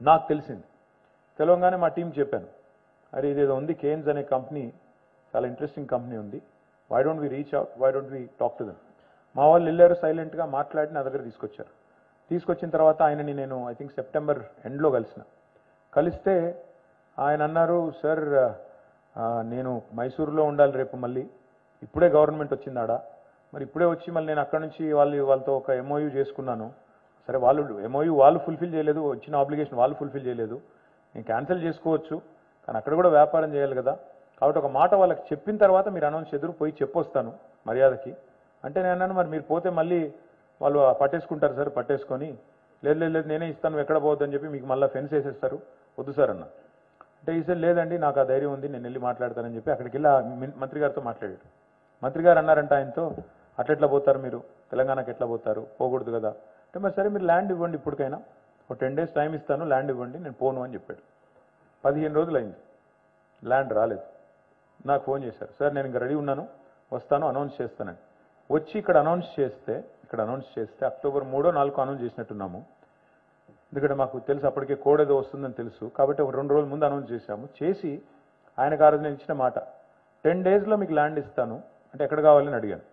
నాకు తెలిసింది, తెలంగాణ మా టీం చెప్పాను, అరే ఇదేదో ఉంది కేన్స్ అనే కంపెనీ, చాలా ఇంట్రెస్టింగ్ కంపెనీ ఉంది, why don't we reach out, why don't we talk to them. మా వాళ్ళు వెళ్ళారు, సైలెంట్గా మాట్లాడి నా దగ్గర తీసుకొచ్చారు. తీసుకొచ్చిన తర్వాత ఆయనని నేను ఐ థింక్ సెప్టెంబర్ ఎండ్లో కలిస్తే ఆయన అన్నారు, సార్ నేను మైసూరులో ఉండాలి రేపు, మళ్ళీ ఇప్పుడే గవర్నమెంట్ వచ్చిందాడా, మరి ఇప్పుడే వచ్చి మళ్ళీ నేను అక్కడి నుంచి వాళ్ళతో ఒక ఎంఓయూ చేసుకున్నాను. సరే వాళ్ళు ఎంఓయూ వాళ్ళు ఫుల్ఫిల్ చేయలేదు, వచ్చిన ఆబ్లిగేషన్ వాళ్ళు ఫుల్ఫిల్ చేయలేదు, నేను క్యాన్సిల్ చేసుకోవచ్చు, కానీ అక్కడ కూడా వ్యాపారం చేయాలి కదా. కాబట్టి ఒక మాట వాళ్ళకి చెప్పిన తర్వాత మీరు అనౌన్స్ ఎదురు పోయి చెప్పొస్తాను మర్యాదకి అంటే నేను అన్నాను, మరి మీరు పోతే మళ్ళీ వాళ్ళు పట్టేసుకుంటారు సార్, పట్టేసుకొని లేదు లేదు లేదు నేనే ఇస్తాను ఎక్కడ పోవద్దని చెప్పి మీకు మళ్ళీ ఫెన్స్ వేసేస్తారు, వద్దు సార్ అన్న. అంటే ఈసారి లేదండి నాకు ఆ ధైర్యం ఉంది, నేను వెళ్ళి మాట్లాడతానని చెప్పి అక్కడికి వెళ్ళి మంత్రి గారితో మాట్లాడాడు. మంత్రి గారు అన్నారంట ఆయనతో, అట్లెట్లా పోతారు మీరు, తెలంగాణకి ఎట్లా పోతారు, పోకూడదు కదా అంటే, మరి సరే మీరు ల్యాండ్ ఇవ్వండి, ఇప్పటికైనా ఒక 10 days టైం ఇస్తాను, ల్యాండ్ ఇవ్వండి, నేను పోను అని చెప్పాడు. 15 రోజులు అయింది, ల్యాండ్ రాలేదు. నాకు ఫోన్ చేశారు, సార్ నేను ఇంకా రెడీ ఉన్నాను, వస్తాను, అనౌన్స్ చేస్తానని. వచ్చి ఇక్కడ అనౌన్స్ చేస్తే October 3 or 4 అనౌన్స్ చేసినట్టున్నాము. ఎందుకంటే మాకు తెలుసు అప్పటికే కోడ్ ఏదో వస్తుందని తెలుసు, కాబట్టి ఒక 2 రోజుల ముందు అనౌన్స్ చేశాము. చేసి ఆయనకు ఆ రోజు నేను ఇచ్చిన మాట, 10 daysలో మీకు ల్యాండ్ ఇస్తాను అంటే ఎక్కడ కావాలని అడిగాను.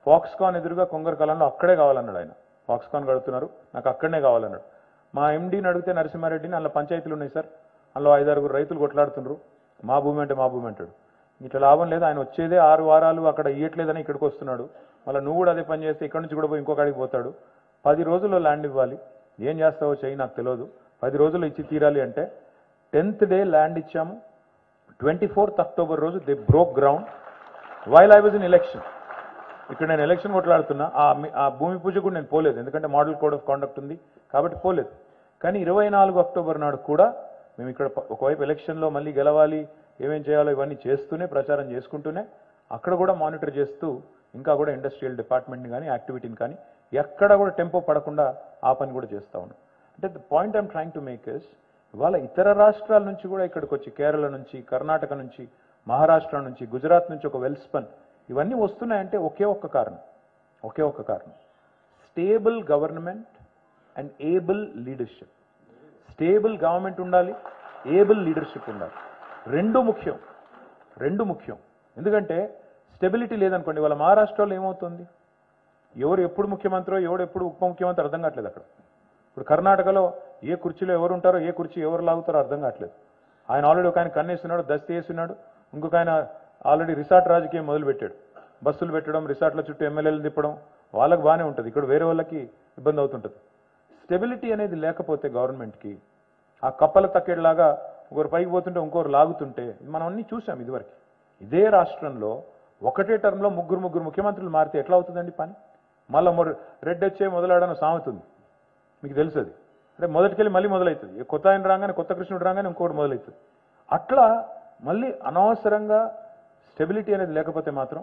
ఫాక్స్కాన్ ఎదురుగా కొంగరకాలంలో అక్కడే కావాలన్నాడు ఆయన. ఫాక్స్కాన్ కడుతున్నారు, నాకు అక్కడనే కావాలన్నాడు. మా ఎండీని అడిగితే నరసింహారెడ్డిని, అందులో పంచాయతీలు ఉన్నాయి సార్, అందులో 5-6 రైతులు కొట్లాడుతున్నారు, మా భూమి అంటాడు. ఇట్లా లాభం లేదు, ఆయన వచ్చేదే 6 వారాలు అక్కడ ఇయ్యట్లేదని ఇక్కడికి వస్తున్నాడు, మళ్ళీ నువ్వు కూడా అదే పని చేస్తే ఇక్కడ నుంచి కూడా పోయి ఇంకొకడికి పోతాడు. 10 రోజుల్లో ల్యాండ్ ఇవ్వాలి, ఏం చేస్తావో చెయ్యి నాకు తెలియదు, 10 రోజుల్లో ఇచ్చి తీరాలి అంటే 10th day ల్యాండ్ ఇచ్చాము. 24th October రోజు they broke ground while I was in election. ఇక్కడ నేను ఎలక్షన్ కొట్లాడుతున్నా, ఆ భూమి పూజ కూడా నేను పోలేదు, ఎందుకంటే మోడల్ కోడ్ ఆఫ్ కాండక్ట్ ఉంది కాబట్టి పోలేదు. కానీ 24 October నాడు కూడా మేము ఇక్కడ ఒకవైపు ఎలక్షన్లో మళ్ళీ గెలవాలి, ఏమేం చేయాలో ఇవన్నీ చేస్తూనే ప్రచారం చేసుకుంటూనే అక్కడ కూడా మానిటర్ చేస్తూ ఇంకా కూడా ఇండస్ట్రియల్ డిపార్ట్మెంట్ని కానీ యాక్టివిటీని కానీ ఎక్కడ కూడా టెంపో పడకుండా ఆ పని కూడా చేస్తూ ఉన్నాం. అంటే the point I'm trying to make is, ఇవాళ ఇతర రాష్ట్రాల నుంచి కూడా ఇక్కడికి వచ్చి, కేరళ నుంచి, కర్ణాటక నుంచి, మహారాష్ట్ర నుంచి, గుజరాత్ నుంచి ఒక వెల్స్పన్ ఇవన్నీ వస్తున్నాయంటే ఒకే ఒక్క కారణం, stable government and able leadership. Stable government ఉండాలి, ఏబుల్ లీడర్షిప్ ఉండాలి, రెండు ముఖ్యం. ఎందుకంటే స్టెబిలిటీ లేదనుకోండి, వాళ్ళ మహారాష్ట్రలో ఏమవుతుంది, ఎవరు ఎప్పుడు ముఖ్యమంత్రో ఎవడు ఎప్పుడు ఉప ముఖ్యమంత్రి అర్థం కావట్లేదు అక్కడ. ఇప్పుడు కర్ణాటకలో ఏ కుర్చీలో ఎవరు ఉంటారో, ఏ కుర్చీ ఎవరు లాగుతారో అర్థం కావట్లేదు. ఆయన ఆల్రెడీ ఒక ఆయన కన్నేస్తున్నాడు, దస్తీ వేస్తున్నాడు, ఇంకొక ఆయన ఆల్రెడీ రిసార్ట్ రాజకీయం మొదలుపెట్టాడు, బస్సులు పెట్టడం, రిసార్ట్ల చుట్టూ ఎమ్మెల్యేలు తిప్పడం, వాళ్ళకి బాగానే ఉంటుంది, ఇక్కడ వేరే వాళ్ళకి ఇబ్బంది అవుతుంటుంది. స్టెబిలిటీ అనేది లేకపోతే గవర్నమెంట్కి ఆ కప్పల తక్కేట్లాగా ఒకరు పైకి పోతుంటే ఇంకొకరు లాగుతుంటే మనం అన్నీ చూసాం ఇదివరకు. ఇదే రాష్ట్రంలో ఒకటే టర్మ్లో ముగ్గురు ముఖ్యమంత్రులు మారితే ఎట్లా అవుతుందండి పని? మళ్ళీ రెడ్ వచ్చే మొదలాడని సామెతుంది, మీకు తెలుసు అది. అంటే మొదటికెళ్ళి మళ్ళీ మొదలవుతుంది, కొత్త ఆయన రాగానే, కొత్త కృష్ణుడు రాగానే ఇంకోటి మొదలవుతుంది. అట్లా మళ్ళీ అనవసరంగా స్టెబిలిటీ అనేది లేకపోతే మాత్రం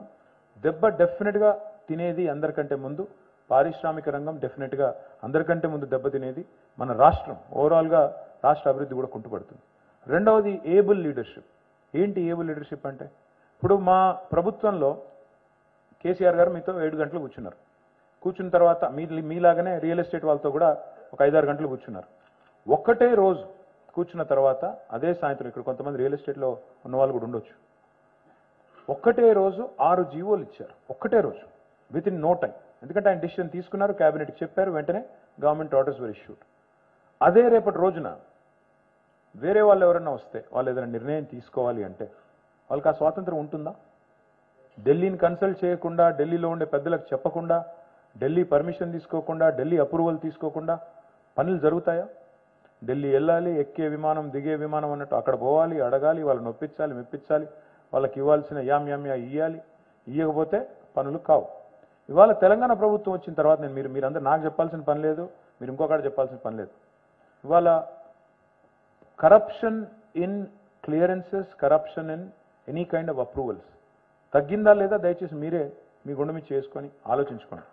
దెబ్బ డెఫినెట్గా తినేది అందరికంటే ముందు పారిశ్రామిక రంగం, డెఫినెట్గా అందరికంటే ముందు దెబ్బ తినేది మన రాష్ట్రం. ఓవరాల్గా రాష్ట్ర అభివృద్ధి కూడా కుంటుపడుతుంది. రెండవది ఏబుల్ లీడర్షిప్. ఏంటి ఏబుల్ లీడర్షిప్ అంటే, ఇప్పుడు మా ప్రభుత్వంలో కేసీఆర్ గారు మీతో 7 గంటలు కూర్చున్నారు. కూర్చున్న తర్వాత మీలాగానే రియల్ ఎస్టేట్ వాళ్ళతో కూడా ఒక 5-6 గంటలు కూర్చున్నారు. ఒక్కటే రోజు కూర్చున్న తర్వాత అదే సాయంత్రం, ఇక్కడ కొంతమంది రియల్ ఎస్టేట్లో ఉన్న వాళ్ళు కూడా ఉండొచ్చు, ఒక్కటే రోజు 6 జీవోలు ఇచ్చారు. ఒక్కటే రోజు, విత్ ఇన్ నో టైం. ఎందుకంటే ఆయన డిసిషన్ తీసుకున్నారు, క్యాబినెట్కి చెప్పారు, వెంటనే గవర్నమెంట్ ఆర్డర్స్ వర్ ఇష్యూడ్. అదే రేపటి రోజున వేరే వాళ్ళు ఎవరైనా వస్తే, వాళ్ళు ఏదైనా నిర్ణయం తీసుకోవాలి అంటే వాళ్ళకి ఆ స్వాతంత్రం ఉంటుందా? ఢిల్లీని కన్సల్ట్ చేయకుండా, ఢిల్లీలో ఉండే పెద్దలకు చెప్పకుండా, ఢిల్లీ పర్మిషన్ తీసుకోకుండా, ఢిల్లీ అప్రూవల్ తీసుకోకుండా పనులు జరుగుతాయా? ఢిల్లీ వెళ్ళాలి, ఎక్కే విమానం, దిగే విమానం అన్నట్టు అక్కడ పోవాలి, అడగాలి, వాళ్ళని ఒప్పించాలి, మెప్పించాలి, వాళ్ళకి ఇవ్వాల్సిన యామ్యామ్యా ఇవ్వాలి, ఇవ్వకపోతే పనులు కావు. ఇవాళ తెలంగాణ ప్రభుత్వం వచ్చిన తర్వాత మీరందరూ నాకు చెప్పాల్సిన పని లేదు, మీరు ఇంకొకటి చెప్పాల్సిన పని లేదు. ఇవాళ corruption in clearances, corruption in any kind of approvals తగ్గిందా లేదా దయచేసి మీరే మీ గుండె మీద చేసుకొని ఆలోచించుకోండి.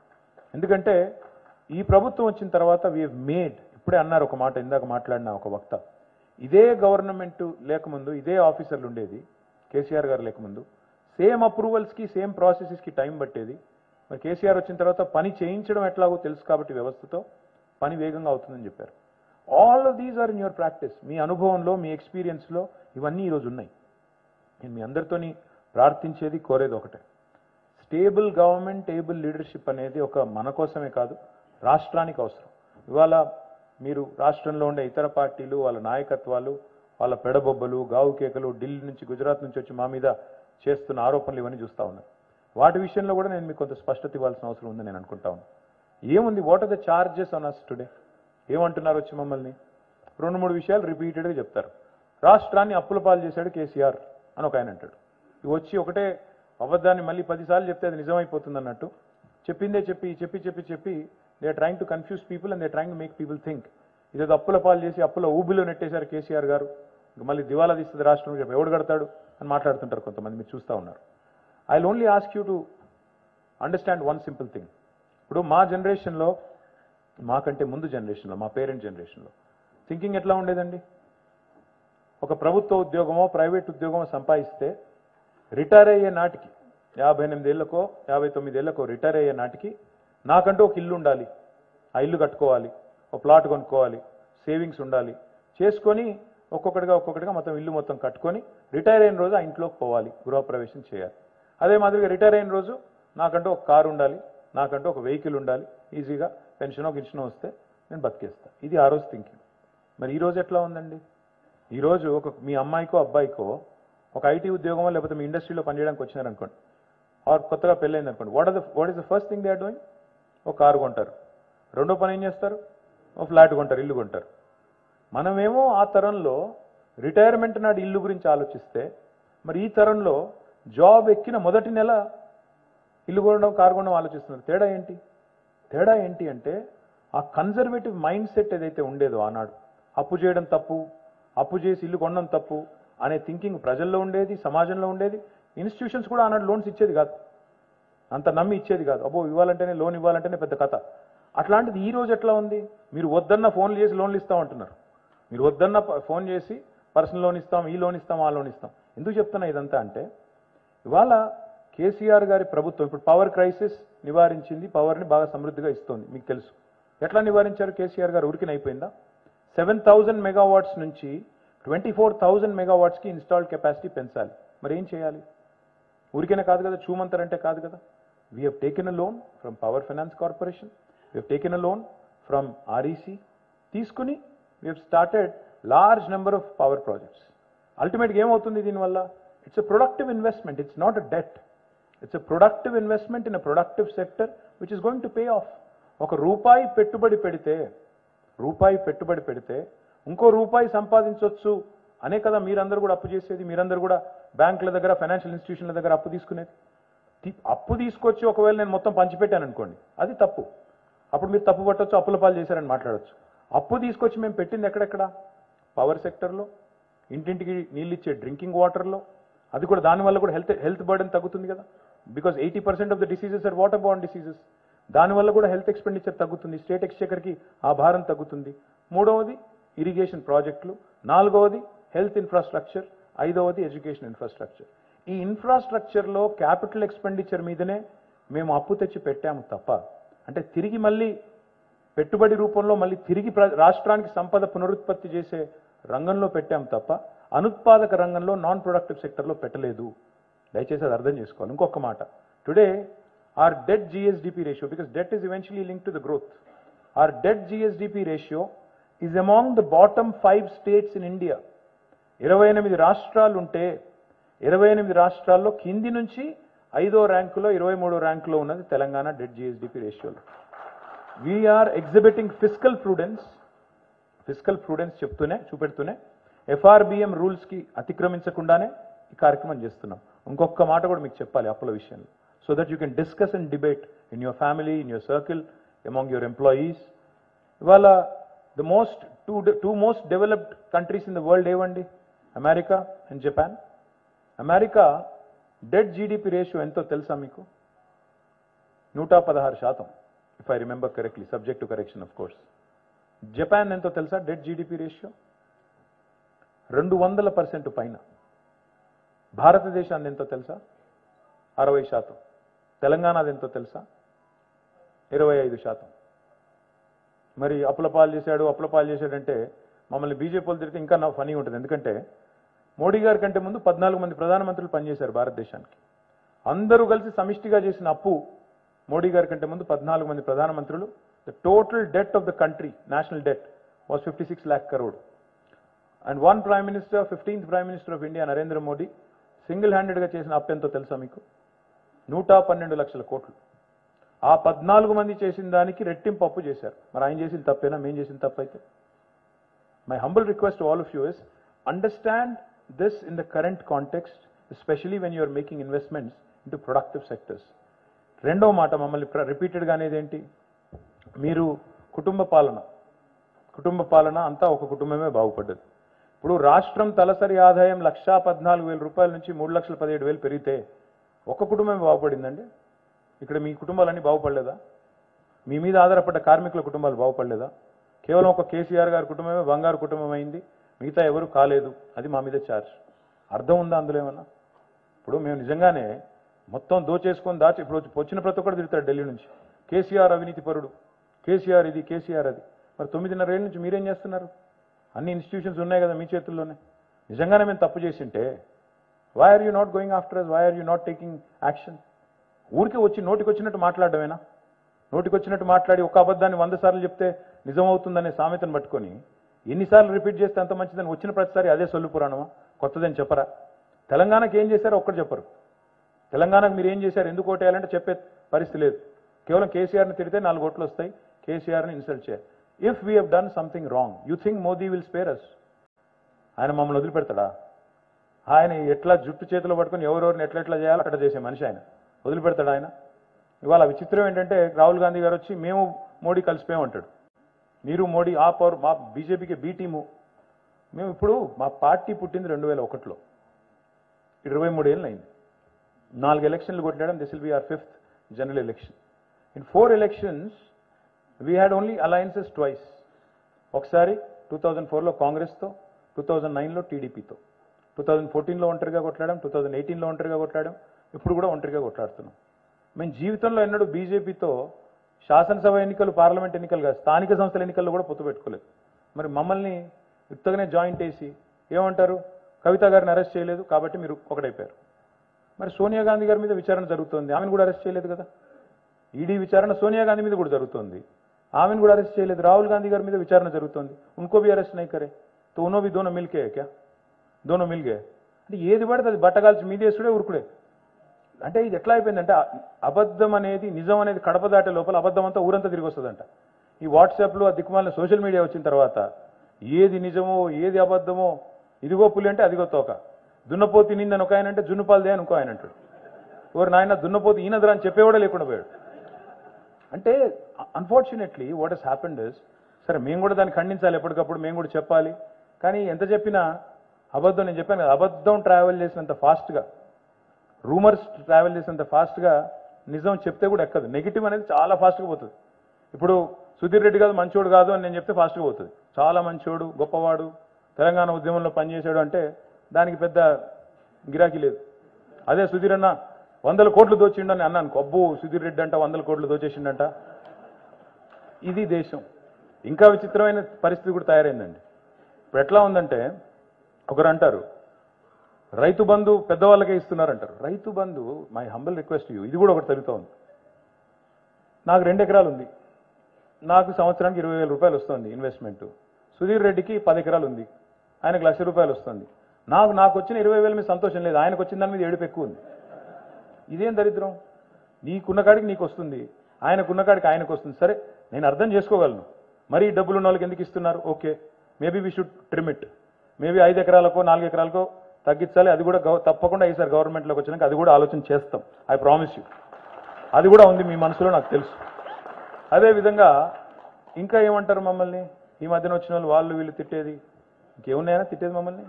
ఎందుకంటే ఈ ప్రభుత్వం వచ్చిన తర్వాత వీ హెవ్ మేడ్, ఇప్పుడే అన్నారు ఒక మాట, ఇందాక మాట్లాడిన ఒక వక్త, ఇదే గవర్నమెంట్ లేకముందు ఇదే ఆఫీసర్లు ఉండేది, కేసీఆర్ గారు లేకముందు సేమ్ అప్రూవల్స్కి, సేమ్ ప్రాసెసెస్కి టైం పట్టేది. మరి కేసీఆర్ వచ్చిన తర్వాత పని చేయించడం ఎట్లాగో తెలుసు కాబట్టి వ్యవస్థతో పని వేగంగా అవుతుందని చెప్పారు. All of these are in your practice. మీ అనుభవంలో, మీ ఎక్స్పీరియన్స్లో ఇవన్నీ ఈరోజు ఉన్నాయి. నేను మీ అందరితోని ప్రార్థించేది, కోరేది ఒకటే, స్టేబుల్ గవర్నమెంట్, ఏబుల్ లీడర్షిప్ అనేది ఒక మన కోసమే కాదు, రాష్ట్రానికి అవసరం. ఇవాళ మీరు రాష్ట్రంలో ఉండే ఇతర పార్టీలు, వాళ్ళ నాయకత్వాలు, వాళ్ళ పెడబొబ్బలు, గావు కేకలు, ఢిల్లీ నుంచి, గుజరాత్ నుంచి వచ్చి మా మీద చేస్తున్న ఆరోపణలు ఇవన్నీ చూస్తూ ఉన్నారు. వాటి విషయంలో కూడా నేను మీకు కొంత స్పష్టత ఇవ్వాల్సిన అవసరం ఉందని నేను అనుకుంటా ఉన్నాను. ఏముంది, what are the charges on us today? ఏమంటున్నారు వచ్చి మమ్మల్ని? 2-3 విషయాలు రిపీటెడ్గా చెప్తారు. రాష్ట్రాన్ని అప్పుల పాలు చేశాడు కేసీఆర్ అని ఒక ఆయన అంటాడు. ఇవి వచ్చి ఒకటే అబద్ధాన్ని మళ్ళీ 10 సార్లు చెప్తే అది నిజమైపోతుంది అన్నట్టు చెప్పిందే చెప్పి చెప్పి చెప్పి చెప్పి they are trying to confuse people and they trying to make people think ఇదేదో అప్పుల పాలు చేసి అప్పుల ఊబిలో నెట్టేశారు కేసీఆర్ గారు, మళ్ళీ దివాలా తీస్తుంది రాష్ట్రం, ఎవడు కడతాడు అని మాట్లాడుతుంటారు కొంతమంది, మీరు చూస్తూ ఉన్నారు. I will only ask you to understand one simple thing. ఇప్పుడు మా జనరేషన్లో, మాకంటే ముందు జనరేషన్లో, మా పేరెంట్ జనరేషన్లో థింకింగ్ ఎట్లా ఉండేదండి? ఒక ప్రభుత్వ ఉద్యోగమో ప్రైవేట్ ఉద్యోగమో సంపాదిస్తే రిటైర్ అయ్యే నాటికి 58 ఏళ్ళకో 59 ఏళ్ళకో రిటైర్ అయ్యే నాటికి నాకంటూ ఒక ఇల్లు ఉండాలి, ఆ ఇల్లు కట్టుకోవాలి, ఒక ప్లాట్ కొనుక్కోవాలి, సేవింగ్స్ ఉండాలి, చేసుకొని ఒక్కొక్కటిగా మొత్తం ఇల్లు మొత్తం కట్టుకొని రిటైర్ అయిన రోజు ఆ ఇంట్లోకి పోవాలి, గృహప్రవేశం చేయాలి. అదే మాదిరిగా రిటైర్ అయిన రోజు నాకంటూ ఒక కారు ఉండాలి, నాకంటూ ఒక వెహికల్ ఉండాలి, ఈజీగా పెన్షనో గిన్షనో వస్తే నేను బతికేస్తా. ఇది ఆ రోజు థింకింగ్. మరి ఈ రోజు ఎట్లా ఉందండి? ఈరోజు మీ అమ్మాయికో అబ్బాయికో ఒక ఐటీ ఉద్యోగమో లేకపోతే మీ ఇండస్ట్రీలో పనిచేయడానికి వచ్చినారనుకోండి, కొత్తగా పెళ్ళైంది అనుకోండి, what is the first thing they are doing? ఒక కారు కొంటారు. రెండో పని ఏం చేస్తారు? ఒక ఫ్లాట్ కొంటారు, ఇల్లు కొంటారు. మనమేమో ఆ తరంలో రిటైర్మెంట్ నాడు ఇల్లు గురించి ఆలోచిస్తే, మరి ఈ తరంలో జాబ్ ఎక్కిన మొదటి నెల ఇల్లు కొనడం, కారు కొనడం ఆలోచిస్తున్నారు. తేడా ఏంటి అంటే ఆ కన్జర్వేటివ్ మైండ్ సెట్ ఏదైతే ఉండేదో ఆనాడు, అప్పు చేయడం తప్పు, అప్పు చేసి ఇల్లు కొనడం తప్పు అనే థింకింగ్ ప్రజల్లో ఉండేది, సమాజంలో ఉండేది. ఇన్స్టిట్యూషన్స్ కూడా ఆనాడు లోన్స్ ఇచ్చేది కాదు, అంత నమ్మి ఇచ్చేది కాదు. అబ్బో ఇవ్వాలంటేనే, లోన్ ఇవ్వాలంటేనే పెద్ద కథ. అట్లాంటిది ఈ రోజు ఎట్లా ఉంది? మీరు వద్దన్న ఫోన్లు చేసి లోన్లు ఇస్తామంటున్నారు. మీరు వద్దన్న ఫోన్ చేసి పర్సనల్ లోన్ ఇస్తాం, ఈ లోన్ ఇస్తాం, ఆ లోన్ ఇస్తాం. ఎందుకు చెప్తున్నా ఇదంతా అంటే, ఇవాళ కేసీఆర్ గారి ప్రభుత్వం ఇప్పుడు పవర్ క్రైసిస్ నివారించింది, పవర్ని బాగా సమృద్ధిగా ఇస్తోంది, మీకు తెలుసు. ఎట్లా నివారించారు కేసీఆర్ గారు? ఊరికిన అయిపోయిందా? 7,000 మెగావాట్స్ నుంచి 24,000 మెగావాట్స్కి ఇన్స్టాల్డ్ కెపాసిటీ పెంచాలి. మరి ఏం చేయాలి? ఊరికైనా కాదు కదా, చూమంతరంటే కాదు కదా. We have taken a loan from Power Finance Corporation, we have taken a loan from REC, తీసుకుని we have started large number of power projects. అల్టిమేట్గా ఏమవుతుంది దీనివల్ల? It's a productive investment, it's not a debt. It's a productive investment in a productive sector which is going to pay off. ₹1 పెట్టుబడి పెడితే ఇంకో రూపాయి సంపాదించవచ్చు అనే కదా మీరందరూ కూడా అప్పు చేసేది, మీరందరూ కూడా బ్యాంకుల దగ్గర, ఫైనాన్షియల్ ఇన్స్టిట్యూషన్ల దగ్గర అప్పు తీసుకునేది. అప్పు తీసుకొచ్చి ఒకవేళ నేను మొత్తం పంచిపెట్టాను అనుకోండి, అది తప్పు. అప్పుడు మీరు తప్పు పట్టవచ్చు, అప్పుల పాలు చేశారని మాట్లాడవచ్చు. అప్పు తీసుకొచ్చి మేము పెట్టింది ఎక్కడెక్కడ? పవర్ సెక్టర్లో, ఇంటింటికి నీళ్ళు ఇచ్చే డ్రింకింగ్ వాటర్లో. అది కూడా దానివల్ల కూడా హెల్త్ బర్డెన్ తగ్గుతుంది కదా, because 80% of the diseases are water borne diseases. దానివల్ల కూడా హెల్త్ ఎక్స్పెండిచర్ తగ్గుతుంది, స్టేట్ ఎక్స్చెకర్కి ఆ భారం తగ్గుతుంది. మూడవది ఇరిగేషన్ ప్రాజెక్టులు, నాలుగవది హెల్త్ ఇన్ఫ్రాస్ట్రక్చర్, ఐదవది ఎడ్యుకేషన్ ఇన్ఫ్రాస్ట్రక్చర్. ఈ ఇన్ఫ్రాస్ట్రక్చర్లో క్యాపిటల్ ఎక్స్పెండిచర్ మీదనే మేము అప్పు తెచ్చి పెట్టాము తప్ప, అంటే తిరిగి మళ్ళీ పెట్టుబడి రూపంలో మళ్ళీ తిరిగి రాష్ట్రానికి సంపద పునరుత్పత్తి చేసే రంగంలో పెట్టాము తప్ప అనుత్పాదక రంగంలో, నాన్ ప్రొడక్టివ్ సెక్టర్లో పెట్టలేదు. దయచేసి అది అర్థం చేసుకోవాలి. ఇంకొక మాట, today our debt GSDP ratio, because debt is eventually linked to the growth, our debt GSDP ratio is among the bottom 5 states in India. 28 రాష్ట్రాలు ఉంటే 28 రాష్ట్రాల్లో కింది నుంచి 5వ ర్యాంకులో 23వ ర్యాంకులో ఉన్నది తెలంగాణ డెట్ GSDP రేషియోలో. We are exhibiting fiscal Prudence చూపెడుతూనే FRBM రూల్స్కి అతిక్రమించకుండానే ఈ కార్యక్రమం చేస్తున్నాం. ఇంకొక మాట కూడా మీకు చెప్పాలి అప్పుల విషయంలో, so that you can discuss and debate in your family, in your circle, among your employees. Ivala the two most developed countries in the world evandi, America and Japan. America debt GDP ratio ento telusa meeku? 116%, if I remember correctly, subject to correction of course. Japan ento telusa debt GDP ratio? 200% పైన. భారతదేశాన్ని ఎంతో తెలుసా? 60%. తెలంగాణది ఎంతో తెలుసా? 25%. మరి అప్పుల పాలు చేశాడంటే మమ్మల్ని బీజేపీ వాళ్ళు తిరిగితే ఇంకా నాకు ఫనీ ఉంటుంది. ఎందుకంటే మోడీ గారి కంటే ముందు 14 మంది ప్రధానమంత్రులు పనిచేశారు భారతదేశానికి. అందరూ కలిసి సమిష్టిగా చేసిన అప్పు మోడీ గారి కంటే ముందు 14 మంది ప్రధానమంత్రులు. The total det of the country, national debt, was 56 lakh crore. And one prime minister, 15th prime minister of India Narendra Modi single హ్యాండెడ్గా చేసిన అప్పు ఎంతో తెలుసా మీకు? 112 లక్షల కోట్లు. ఆ 14 మంది చేసిన దానికి రెట్టింపు అప్పు చేశారు. మరి ఆయన చేసిన తప్పేనా, మేము చేసిన తప్పైతే? My humble request to all of you is understand this in the current context, especially when you're making investments into productive sectors. రెండవ మాట మమ్మల్ని రిపీటెడ్గా అనేది ఏంటి? మీరు కుటుంబ పాలన అంతా ఒక కుటుంబమే బాగుపడ్డది. ఇప్పుడు రాష్ట్రం తలసరి ఆదాయం 1,14,000 రూపాయల నుంచి 3,17,000 పెరిగితే ఒక కుటుంబమే బాగుపడిందండి. ఇక్కడ మీ కుటుంబాలన్నీ బాగుపడలేదా? మీ మీద ఆధారపడ్డ కార్మికుల కుటుంబాలు బాగుపడలేదా? కేవలం ఒక కేసీఆర్ గారి కుటుంబమే బంగారు కుటుంబం అయింది, మిగతా ఎవరు కాలేదు. అది మా మీద ఛార్జ్. అర్థం ఉందా అందులో ఏమన్నా? ఇప్పుడు మేము నిజంగానే మొత్తం దోచేసుకొని ఇప్పుడు వచ్చిన ప్రతి ఒక్కరు తిడతాడు ఢిల్లీ నుంచి, కేసీఆర్ అవినీతి పరుడు, కేసీఆర్ ఇది, కేసీఆర్ అది. మరి 9.5 ఏళ్ళ నుంచి మీరేం చేస్తున్నారు? అన్ని ఇన్స్టిట్యూషన్స్ ఉన్నాయి కదా మీ చేతుల్లోనే. నిజంగానే మేము తప్పు చేసింటే why are you not going after us? Why are you not taking action? ఊరికి వచ్చి నోటికి వచ్చినట్టు మాట్లాడమేనా? నోటికి వచ్చినట్టు మాట్లాడి ఒక అబద్ధాన్ని 100 సార్లు చెప్తే నిజమవుతుందనే సామెతను పట్టుకొని ఎన్నిసార్లు రిపీట్ చేస్తే అంత మంచిదని వచ్చిన ప్రతిసారి అదే సొల్లు పురాణమా? కొత్తదని చెప్పరా? తెలంగాణకి ఏం చేశారో ఒక్కటి చెప్పరు. తెలంగాణకు మీరు ఏం చేశారు, ఎందుకు ఓటేయాలంటే చెప్పే పరిస్థితి లేదు. కేవలం కేసీఆర్ని తిడితే 4 ఓట్లు వస్తాయి, కేసీఆర్ని ఇన్సల్ట్ చేయాలి. If we have done something wrong, you think Modi will spare అస్? ఆయన మమ్మల్ని వదిలిపెడతాడా? ఆయన ఎట్లా జుట్టు చేతిలో పట్టుకొని ఎవరెవరిని ఎట్లా చేయాలో అట్లా చేసే మనిషి ఆయన. వదిలిపెడతాడు ఆయన? ఇవాళ విచిత్రం ఏంటంటే రాహుల్ గాంధీ గారు వచ్చి మేము మోడీ కలిసిపోయామంటాడు. మీరు మోడీ మా బీజేపీకి బీ టీము. మేము ఇప్పుడు మా పార్టీ పుట్టింది 2001లో, 23 ఏళ్ళు అయింది. 4 ఎలక్షన్లు కొట్టాడం. This will be our 5th general election. In 4 elections we had only alliances twice. ఒకసారి 2004లో కాంగ్రెస్తో, 2009లో టీడీపీతో, 2014లో ఒంటరిగా కొట్లాడాం, 2018లో ఒంటరిగా కొట్లాడాం, ఇప్పుడు కూడా ఒంటరిగా కొట్లాడుతున్నాం. మేము జీవితంలో ఎన్నడూ బీజేపీతో శాసనసభ ఎన్నికలు, పార్లమెంట్ ఎన్నికలు కాదు, స్థానిక సంస్థల ఎన్నికల్లో కూడా పొత్తు పెట్టుకోలేదు. మరి మమ్మల్ని యుక్తగానే జాయింట్ వేసి ఏమంటారు? కవిత గారిని అరెస్ట్ చేయలేదు కాబట్టి మీరు ఒకటైపోయారు. మరి సోనియా గాంధీ గారి మీద విచారణ జరుగుతోంది, ఆమెను కూడా అరెస్ట్ చేయలేదు కదా. ఈడీ విచారణ సోనియా గాంధీ మీద కూడా జరుగుతోంది, ఆమెను కూడా అరెస్ట్ చేయలేదు. రాహుల్ గాంధీ గారి మీద విచారణ జరుగుతోంది, ఉनको भी అరెస్ట్ नहीं करे तो उन्हों भी दोनों मिल के है क्या? दोनों मिल गए. అంటే ఏది పడితే అది బట్టగాల్చి మీదేసుడే ఉరుకుడే. అంటే ఇది ఎట్లా అయిపోయిందంటే అబద్ధం అనేది నిజం అనేది కడప దాటే లోపల అబద్ధం అంతా ఊరంతా తిరిగి వస్తుందంట. ఈ వాట్సాప్లో ఆ దిక్కుమాలిన సోషల్ మీడియా వచ్చిన తర్వాత ఏది నిజమో ఏది అబద్ధమో, ఇదిగో పులి అంటే అదిగో తోక, దున్నపోతి నిందని ఒక ఆయన అంటే జున్నుపాలదే అని ఇంకో ఆయన అంటాడు. ఎవరు నాయన దున్నపోతి ఈనదరా అని చెప్పేవాడే లేకుండా పోయాడు. అంటే unfortunately what has happened is, సరే మేము కూడా దాన్ని ఖండించాలి, ఎప్పటికప్పుడు మేము కూడా చెప్పాలి. కానీ ఎంత చెప్పినా అబద్ధం, నేను చెప్పాను కదా, అబద్ధం ట్రావెల్ చేసినంత ఫాస్ట్గా, రూమర్స్ ట్రావెల్ చేసినంత ఫాస్ట్గా నిజం చెప్తే కూడా ఎక్కదు. నెగిటివ్ అనేది చాలా ఫాస్ట్గా పోతుంది. ఇప్పుడు సుధీర్ రెడ్డి కాదు మంచోడు కాదు అని నేను చెప్తే ఫాస్ట్గా పోతుంది. చాలా మంచోడు, గొప్పవాడు, తెలంగాణ ఉద్యమంలో పనిచేశాడు అంటే దానికి పెద్ద గిరాకీ లేదు. అదే సుధీర్ అన్న 100 కోట్లు దోచిండని అన్నాను, అబ్బో సుధీర్ రెడ్డి అంట 100 కోట్లు దోచేసిండంట. ఇది దేశం. ఇంకా విచిత్రమైన పరిస్థితి కూడా తయారైందండి. ఇప్పుడు ఎట్లా ఉందంటే ఒకరు అంటారు Rythu Bandhu పెద్దవాళ్ళకే ఇస్తున్నారంటారు. Rythu Bandhu, my humble request you, ఇది కూడా ఒకటి జరుగుతూ ఉంది. నాకు 2 ఎకరాలు ఉంది, నాకు సంవత్సరానికి 20,000 రూపాయలు వస్తుంది ఇన్వెస్ట్మెంట్. సుధీర్ రెడ్డికి 10 ఎకరాలు ఉంది, ఆయనకు 1,00,000 రూపాయలు వస్తుంది. నాకు వచ్చిన 20,000 మీద సంతోషం లేదు, ఆయనకు వచ్చిన దాని మీద ఏడుపు ఎక్కువ ఉంది. ఇదేం దరిద్రం? నీకున్న కాడికి నీకు వస్తుంది, ఆయనకున్న కాడికి ఆయనకు వస్తుంది. సరే నేను అర్థం చేసుకోగలను, మరీ డబ్బులు ఉన్న వాళ్ళకి ఎందుకు ఇస్తున్నారు? Okay, maybe we should trim it. Maybe 5 ఎకరాలకో 4 ఎకరాలకో తగ్గించాలి. అది కూడా తప్పకుండా ఈసారి గవర్నమెంట్లోకి వచ్చినాక అది కూడా ఆలోచన చేస్తాం. I promise you. అది కూడా ఉంది మీ మనసులో, నాకు తెలుసు. అదేవిధంగా ఇంకా ఏమంటారు మమ్మల్ని ఈ మధ్యన వచ్చిన వాళ్ళు వీళ్ళు తిట్టేది? ఇంకేమున్నాయనా తిట్టేది మమ్మల్ని?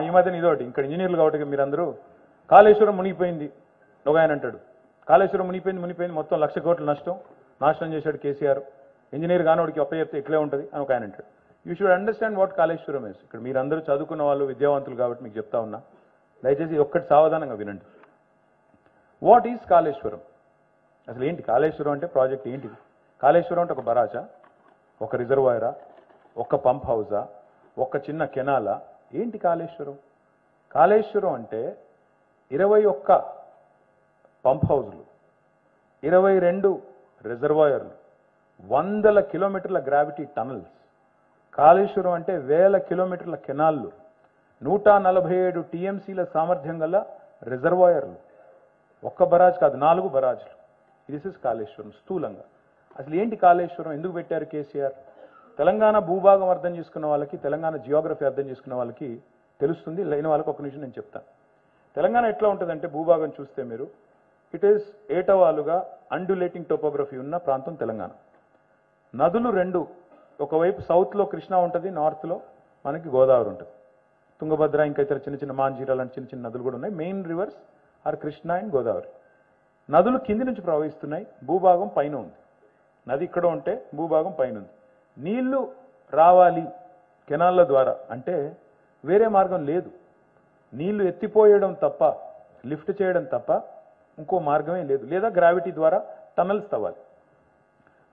ఈ మధ్యన ఇదోటి, ఇక్కడ ఇంజనీర్లు కాబట్టి మీరందరూ కాళేశ్వరం మునిగిపోయింది ఒక ఆయన అంటాడు. కాళేశ్వరం మునిగిపోయింది మొత్తం 1,00,000 కోట్ల నాశనం చేశాడు కేసీఆర్. ఇంజనీర్ కానోడికి అప్ప చెప్తే ఇట్లే ఉంటుంది అని ఒక ఆయన అంటాడు. You should understand what Kaleshwaram is. ఇక్కడ మీరందరూ చదువుకున్న వాళ్ళు, విద్యావంతులు కాబట్టి మీకు చెప్తా ఉన్నా, దయచేసి ఒక్కటి సావధానంగా వినండి. What is Kaleshwaram? అసలు ఏంటి కాళేశ్వరం అంటే? ప్రాజెక్ట్ ఏంటిది? కాళేశ్వరం అంటే ఒక బరాజా, ఒక రిజర్వాయరా, ఒక పంప్ హౌజా, ఒక చిన్న కెనాలా? ఏంటి కాళేశ్వరం? కాళేశ్వరం అంటే 21 పంప్ హౌజులు, 22 రిజర్వాయర్లు, 100 కిలోమీటర్ల గ్రావిటీ టనల్స్. కాళేశ్వరం అంటే 1000 కిలోమీటర్ల కెనాల్లు, 147 టీఎంసీల సామర్థ్యం గల రిజర్వాయర్లు, ఒక్క బరాజ్ కాదు, 4 బరాజ్లు. దిస్ ఇస్ కాళేశ్వరం స్థూలంగా. అసలు ఏంటి కాళేశ్వరం, ఎందుకు పెట్టారు కేసీఆర్? తెలంగాణ భూభాగం అర్థం చేసుకున్న వాళ్ళకి, తెలంగాణ జియోగ్రఫీ అర్థం చేసుకున్న వాళ్ళకి తెలుస్తుంది. లేని వాళ్ళకి ఒక నిమిషం నేను చెప్తాను. తెలంగాణ ఎట్లా ఉంటుందంటే భూభాగం చూస్తే మీరు, ఇట్ ఈస్ ఏటవాలుగా అండ్యులేటింగ్ టోపోగ్రఫీ ఉన్న ప్రాంతం తెలంగాణ. నదులు 2, ఒకవైపు సౌత్లో కృష్ణా ఉంటుంది, నార్త్లో మనకి గోదావరి ఉంటుంది. తుంగభద్ర, ఇంకా ఇతర చిన్న చిన్న మాంజీరా లాంటి చిన్న చిన్న నదులు కూడా ఉన్నాయి. Main rivers are Krishna and Godavari. నదులు కింది నుంచి ప్రవహిస్తున్నాయి, భూభాగం పైన ఉంది. నది ఇక్కడ ఉంటే భూభాగం పైన ఉంది. నీళ్లు రావాలి కెనాళ్ళ ద్వారా అంటే వేరే మార్గం లేదు. నీళ్లు ఎత్తిపోయడం తప్ప, లిఫ్ట్ చేయడం తప్ప ఇంకో మార్గమే లేదు. లేదా గ్రావిటీ ద్వారా టనల్స్ తవ్వాలి.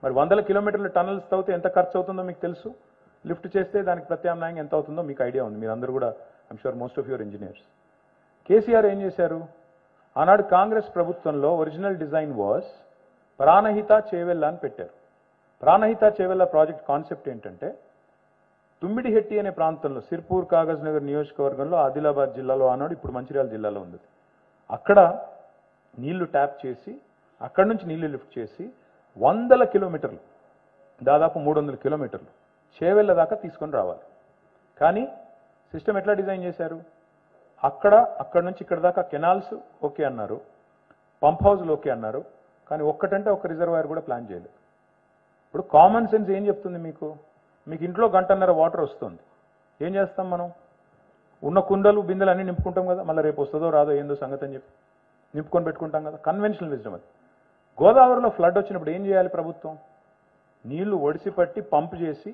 మరి 100 కిలోమీటర్ల టనల్స్ తవ్వితే ఎంత ఖర్చు అవుతుందో మీకు తెలుసు. లిఫ్ట్ చేస్తే దానికి ప్రత్యామ్నాయంగా ఎంత అవుతుందో మీకు ఐడియా ఉంది. మీరు అందరూ కూడా, I'm sure most of your engineers. KCR ఏం చేశారు? ఆనాడు కాంగ్రెస్ ప్రభుత్వంలో original design was Pranahita Chevella అని పెట్టారు. ప్రాణహిత చేవెళ్ళ ప్రాజెక్ట్ కాన్సెప్ట్ ఏంటంటే, తుమ్మిడిహెట్టి అనే ప్రాంతంలో, సిర్పూర్ కాగజ్ నగర్ నియోజకవర్గంలో, ఆదిలాబాద్ జిల్లాలో ఆనాడు, ఇప్పుడు మంచిర్యాల జిల్లాలో ఉంది. అక్కడ నీళ్లు ట్యాప్ చేసి, అక్కడి నుంచి నీళ్లు లిఫ్ట్ చేసి 100 కిలోమీటర్లు, దాదాపు 300 కిలోమీటర్లు చేవెళ్ళ దాకా తీసుకొని రావాలి. కానీ సిస్టమ్ ఎట్లా డిజైన్ చేశారు? అక్కడి నుంచి ఇక్కడ దాకా కెనాల్స్ ఓకే అన్నారు, పంప్ హౌస్లు ఓకే అన్నారు, కానీ ఒక్కటంటే ఒక రిజర్వాయర్ కూడా ప్లాన్ చేయలేదు. ఇప్పుడు కామన్ సెన్స్ ఏం చెప్తుంది మీకు? మీకు ఇంట్లో 1.5 గంట వాటర్ వస్తుంది, ఏం చేస్తాం మనం? ఉన్న కుండలు బిందెలు అన్నీ నింపుకుంటాం కదా, మళ్ళీ రేపు వస్తుందో రాదో ఏందో సంగతి అని చెప్పి నింపుకొని పెట్టుకుంటాం కదా, కన్వెన్షనల్ విజ్డమ్ అది. గోదావరిలో ఫ్లడ్ వచ్చినప్పుడు ఏం చేయాలి ప్రభుత్వం? నీళ్లు ఒడిసి పట్టి పంప్ చేసి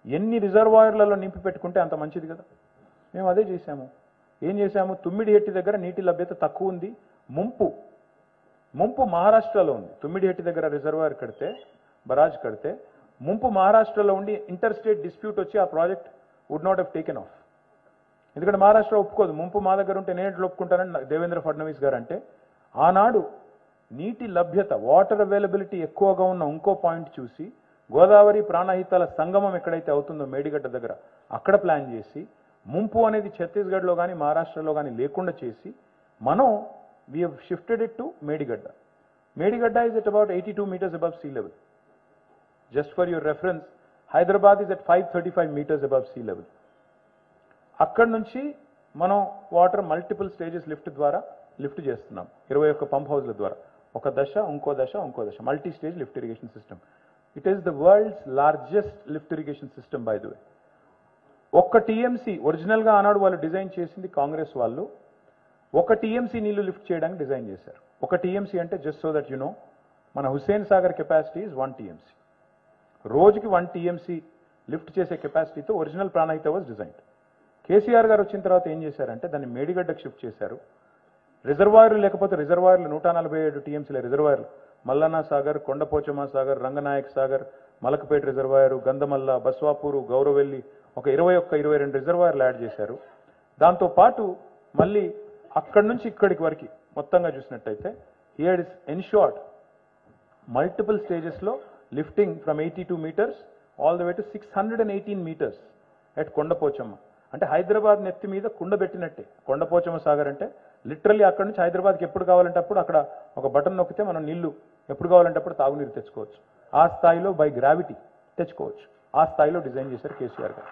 ఎన్ని రిజర్వాయర్లలో నింపి పెట్టుకుంటే అంత మంచిది కదా. మేము అదే చేశాము. ఏం చేశాము? తుమ్మిడిహెట్టి దగ్గర నీటి లభ్యత తక్కువ ఉంది, ముంపు మహారాష్ట్రలో ఉంది. తుమ్మిడిహెట్టి దగ్గర రిజర్వాయర్ కడితే, బరాజ్ కడితే ముంపు మహారాష్ట్రలో ఉండి ఇంటర్ స్టేట్ డిస్ప్యూట్ వచ్చి ఆ project would not have taken off. ఎందుకంటే మహారాష్ట్ర ఒప్పుకోదు, ముంపు మా దగ్గర ఉంటే నేను ఎట్లా ఒప్పుకుంటానని దేవేంద్ర ఫడ్నవీస్ గారు అంటే, ఆనాడు నీటి లభ్యత, వాటర్ అవైలబిలిటీ ఎక్కువగా ఉన్న ఇంకో పాయింట్ చూసి, గోదావరి ప్రాణహితాల సంగమం ఎక్కడైతే అవుతుందో మేడిగడ్డ దగ్గర, అక్కడ ప్లాన్ చేసి, ముంపు అనేది ఛత్తీస్గఢ్లో కానీ మహారాష్ట్రలో కానీ లేకుండా చేసి, మనం we have shifted it to Medigadda. Medigadda is at about 82 meters above sea level. Just for your reference, Hyderabad is at 535 meters above sea level. అక్కడి నుంచి మనం వాటర్ మల్టిపుల్ స్టేజెస్ లిఫ్ట్ ద్వారా లిఫ్ట్ చేస్తున్నాం, 21 పంప్ హౌస్ల ద్వారా. ఒక దశ, ఇంకో దశ, ఇంకో దశ, multi stage lift irrigation system. It is the world's largest lift irrigation system by the way. ఒక్క టీఎంసీ ఒరిజినల్గా ఆనాడు వాళ్ళు డిజైన్ చేసింది కాంగ్రెస్ వాళ్ళు, ఒక టీఎంసీ నీళ్లు లిఫ్ట్ చేయడానికి డిజైన్ చేశారు. ఒక టీఎంసీ అంటే just so that you know, మన Hussain Sagar capacity is 1 TMC. రోజుకి 1 టీఎంసీ లిఫ్ట్ చేసే కెపాసిటీతో original Pranahita was designed. KCR గారు వచ్చిన తర్వాత ఏం చేశారంటే దాన్ని మేడిగడ్డకు షిఫ్ట్ చేశారు. రిజర్వాయర్లు లేకపోతే రిజర్వాయర్లు 147 టీఎంసీల రిజర్వాయర్లు, మల్లన్న సాగర్, కొండపోచమ్మ సాగర్, రంగనాయక్ సాగర్, మలకపేట రిజర్వాయరు, గంధమల్ల, బస్వాపూరు, గౌరవెల్లి, ఒక 21-22 రిజర్వాయర్లు యాడ్ చేశారు. దాంతోపాటు మళ్ళీ అక్కడి నుంచి ఇక్కడికి వరకు మొత్తంగా చూసినట్టయితే హియర్ ఇస్ ఎన్షోర్డ్ మల్టిపుల్ స్టేజెస్లో lifting from 82 meters all the way to 618 meters at Kondapochamma. అంటే హైదరాబాద్ నెత్తి మీద కుండ పెట్టినట్టే కొండపోచమ్మ సాగర్ అంటే. లిటరల్లీ అక్కడ నుంచి హైదరాబాద్కి ఎప్పుడు కావాలంటే అప్పుడు అక్కడ ఒక బటన్ నొక్కితే మనం నీళ్లు ఎప్పుడు కావాలంటే అప్పుడు తాగునీరు తెచ్చుకోవచ్చు. ఆ స్థాయిలో బై గ్రావిటీ తెచ్చుకోవచ్చు. ఆ స్థాయిలో డిజైన్ చేశారు కేసీఆర్ గారు.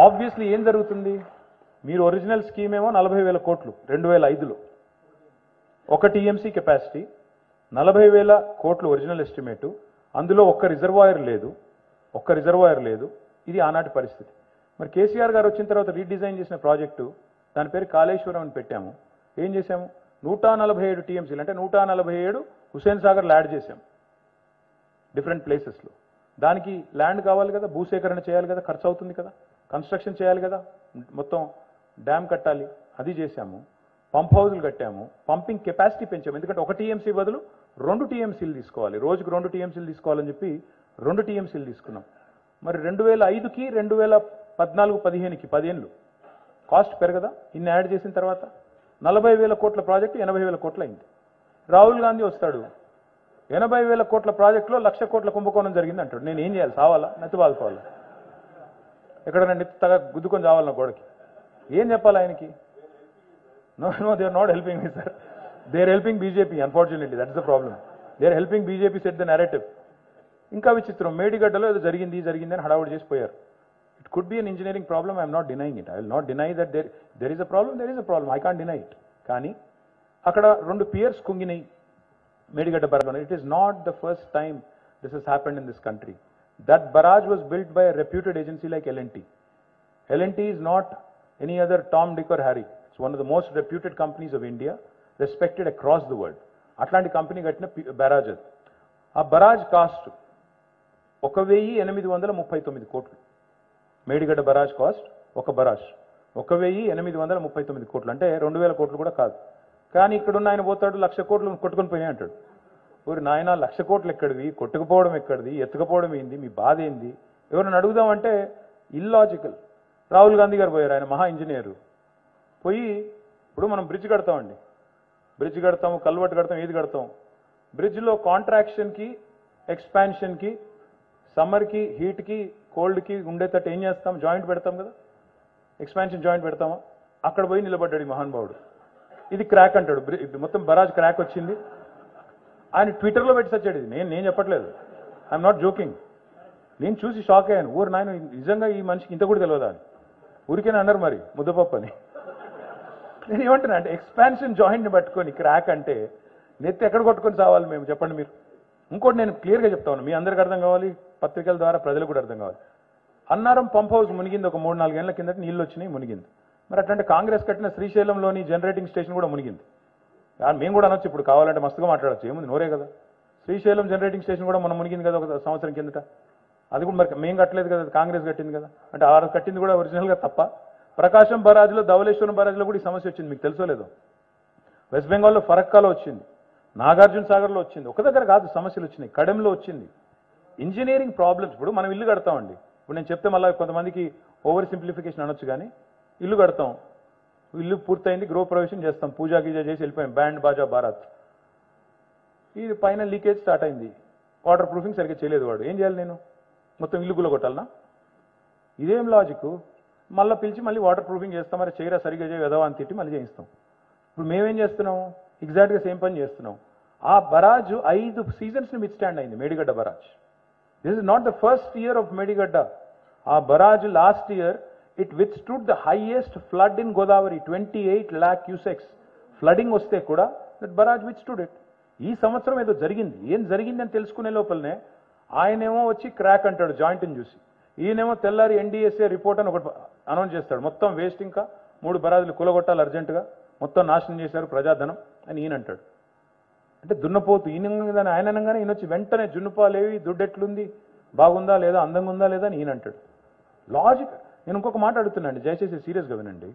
ఆబ్వియస్లీ ఏం జరుగుతుంది? మీరు ఒరిజినల్ స్కీమ్ ఏమో 40,000 కోట్లు 2005లో, 1 టీఎంసీ కెపాసిటీ, 40,000 కోట్లు ఒరిజినల్ ఎస్టిమేటు, అందులో ఒక్క రిజర్వాయర్ లేదు. ఇది ఆనాటి పరిస్థితి. మరి కేసీఆర్ గారు వచ్చిన తర్వాత రీడిజైన్ చేసిన ప్రాజెక్టు, దాని పేరు కాళేశ్వరం అని పెట్టాము. ఏం చేశాము? 147 టీఎంసీలు అంటే 147 హుస్సేన్ సాగర్లు యాడ్ చేశాం డిఫరెంట్ ప్లేసెస్లో. దానికి ల్యాండ్ కావాలి కదా, భూసేకరణ చేయాలి కదా, ఖర్చు అవుతుంది కదా, కన్స్ట్రక్షన్ చేయాలి కదా, మొత్తం డ్యామ్ కట్టాలి, అది చేశాము. పంప్ హౌజులు కట్టాము, పంపింగ్ కెపాసిటీ పెంచాము. ఎందుకంటే 1 టీఎంసీ బదులు 2 టీఎంసీలు తీసుకోవాలి, రోజుకు 2 టీఎంసీలు తీసుకోవాలని చెప్పి 2 టీఎంసీలు తీసుకున్నాం. మరి 2005కి 2014-15కి 10 ఏళ్ళు కాస్ట్ పెరగదా? ఇన్ని యాడ్ చేసిన తర్వాత 40,000 కోట్ల ప్రాజెక్టు 80,000 కోట్లు అయింది. రాహుల్ గాంధీ వస్తాడు, 80,000 కోట్ల ప్రాజెక్టులో 1,00,000 కోట్ల కుంభకోణం జరిగింది అంటాడు. నేను ఏం చేయాలి? సావాలా? నెత్తి బాదుకోవాలా? ఎక్కడైనా నెత్తి తగ గుద్దుకొని చావాలన్న గోడకి? ఏం చెప్పాలి ఆయనకి? No they are not helping me sir. They are helping BJP, unfortunately. That's the problem. They are helping BJP set the narrative. ఇంకా విచిత్రం మేడిగడ్డలో ఏదో జరిగింది అని హడావుడి చేసిపోయారు. It could be an engineering problem. I'm not denying it. I will not deny that there is a problem. I can't deny it. కానీ అక్కడ 2 Pierce కుంగినాయి Medigadda బరాజ్లో. It is not the first time this Hess happened in this country. That barrage was built by a reputed agency like L&T. L&T is not any other Tom, Dick or Harry. It's one of the most reputed companies of India, respected across the world. అట్లాంటి company కట్టిన barrage అది. ఆ barrage cost 1839 కోట్లు. Medigadda barrage cost ఒక barrage 1839 కోట్లు, అంటే 2000 కోట్లు కూడా కాదు. కానీ ఇక్కడున్న ఆయన పోతాడు 1,00,000 కోట్లు కొట్టుకొని పోయినాయి అంటాడు. ఊరి నాయన 1,00,000 కోట్లు ఎక్కడివి, కొట్టుకుపోవడం ఎక్కడిది, ఎత్తుకపోవడం ఏంది, మీ బాధ ఏంది, ఎవరైనా అడుగుదామంటే ఇల్లాజికల్. రాహుల్ గాంధీ గారు పోయారు, ఆయన మహా ఇంజనీరు. పోయి ఇప్పుడు మనం బ్రిడ్జ్ కడతామండి, బ్రిడ్జ్ కడతాము, కల్వర్ట్ కడతాం, ఏది కడతాం. బ్రిడ్జ్లో కాంట్రాక్షన్కి, ఎక్స్పాన్షన్కి, సమ్మర్కి, హీట్కి, కోల్డ్కి ఉండేటట్టు ఏం చేస్తాం, జాయింట్ పెడతాం కదా, ఎక్స్పాన్షన్ జాయింట్ పెడతామా. అక్కడ పోయి నిలబడ్డాడు ఈ మహానుభావుడు. ఇది క్రాక్ అంటాడు, మొత్తం బరాజ్ క్రాక్ వచ్చింది. ఆయన ట్విట్టర్లో పెట్టి సచ్చాడు. ఇది నేను చెప్పట్లేదు, ఐఎమ్ నాట్ జోకింగ్. నేను చూసి షాక్ అయ్యాను. ఊరు నాయన నిజంగా ఈ మనిషికి ఇంత కూడా తెలియదా అని. ఊరికేనా అన్నారు మరి ముద్దపప్పు అని. నేను ఏమంటున్నా అంటే ఎక్స్పాన్షన్ జాయింట్ని పట్టుకొని క్రాక్ అంటే నెత్తి ఎక్కడ కొట్టుకొని సావాలి మేము, చెప్పండి మీరు. ఇంకోటి నేను క్లియర్గా చెప్తా ఉన్నాను, మీ అందరికీ అర్థం కావాలి, పత్రికల ద్వారా ప్రజలకు కూడా అర్థం కావాలి. అన్నారం పంప్ హౌస్ మునిగింది, ఒక 3-4 ఏళ్ల కిందట నీళ్ళు వచ్చినాయి, మునిగింది. మరి అట్లాంటి కాంగ్రెస్ కట్టిన శ్రీశైలంలోని జనరేటింగ్ స్టేషన్ కూడా మునిగింది. మేము కూడా అనొచ్చు, ఇప్పుడు కావాలంటే మస్తుగా మాట్లాడచ్చు, ఏముంది నోరే కదా. శ్రీశైలం జనరేటింగ్ స్టేషన్ కూడా మనం మునిగింది కదా ఒక సంవత్సరం కిందట. అది కూడా మరి మేము కట్టలేదు కదా, కాంగ్రెస్ కట్టింది కదా. అంటే ఆ కట్టింది కూడా ఒరిజినల్గా తప్ప. ప్రకాశం బరాజ్లో, ధవళేశ్వరం బరాజ్లో కూడా ఈ సమస్య వచ్చింది, మీకు తెలుసో లేదో. వెస్ట్ బెంగాల్లో ఫరక్కాలో వచ్చింది, నాగార్జున సాగర్లో వచ్చింది. ఒక దగ్గర కాదు సమస్యలు వచ్చినాయి, కడెంలో వచ్చింది. Engineering problems. ఇప్పుడు మనం ఇల్లు కడతామండి, ఇప్పుడు నేను చెప్తే మళ్ళీ కొంతమందికి ఓవర్ సింప్లిఫికేషన్ అనొచ్చు, కానీ ఇల్లు కడతాం, ఇల్లు పూర్తయింది, గృహప్రవేశం చేస్తాం, పూజా గీజా చేసి వెళ్ళిపోయాం, బ్యాండ్ బాజా భారత్. ఇది పైన లీకేజ్ స్టార్ట్ అయింది, వాటర్ ప్రూఫింగ్ సరిగ్గా చేయలేదు వాడు. ఏం చేయాలి నేను, మొత్తం ఇల్లు గుల్ల కొట్టాలనా? ఇదేం లాజిక్? మళ్ళీ పిలిచి మళ్ళీ వాటర్ ప్రూఫింగ్ చేస్తాం, మరి చేయరా సరిగ్గా చేయ వెదవా అని తిట్టి మళ్ళీ చేయిస్తాం. ఇప్పుడు మేమేం చేస్తున్నాం, ఎగ్జాక్ట్గా సేమ్ పని చేస్తున్నాం. ఆ బరాజ్ 5 సీజన్స్ని మిడ్ స్టాండ్ అయింది, Medigadda barrage. This is not the first year of Medigadda. ఆ barrage last year it విత్స్టూడ్ the highest flood in Godavari, 28 lakh cusecs flooding వస్తే కూడా దట్ బరాజ్ విత్స్టూడ్ ఇట్. ఈ సంవత్సరం ఏదో జరిగింది, ఏం జరిగింది అని తెలుసుకునే లోపలనే ఆయనేమో వచ్చి క్రాక్ అంటాడు జాయింట్ని చూసి, ఈయనేమో తెల్లారి NDSA రిపోర్ట్ అని ఒకటి అనౌన్స్ చేస్తాడు, మొత్తం వేస్ట్, ఇంకా 3 బరాజులు కూలగొట్టాలి అర్జెంటుగా, మొత్తం నాశనం చేశారు ప్రజాధనం అని ఈయన అంటాడు. అంటే దున్నపోతు ఈయన ఆయన అనగానే ఈయన వచ్చి వెంటనే జున్నుపాలేవి, దుడ్డెట్లుంది, బాగుందా లేదా, అందంగా ఉందా లేదా అని ఈయన అంటాడు. లాజిక్. నేను ఇంకొక మాట అడుగుతున్నాండి, దయచేసి సీరియస్గా వినండి.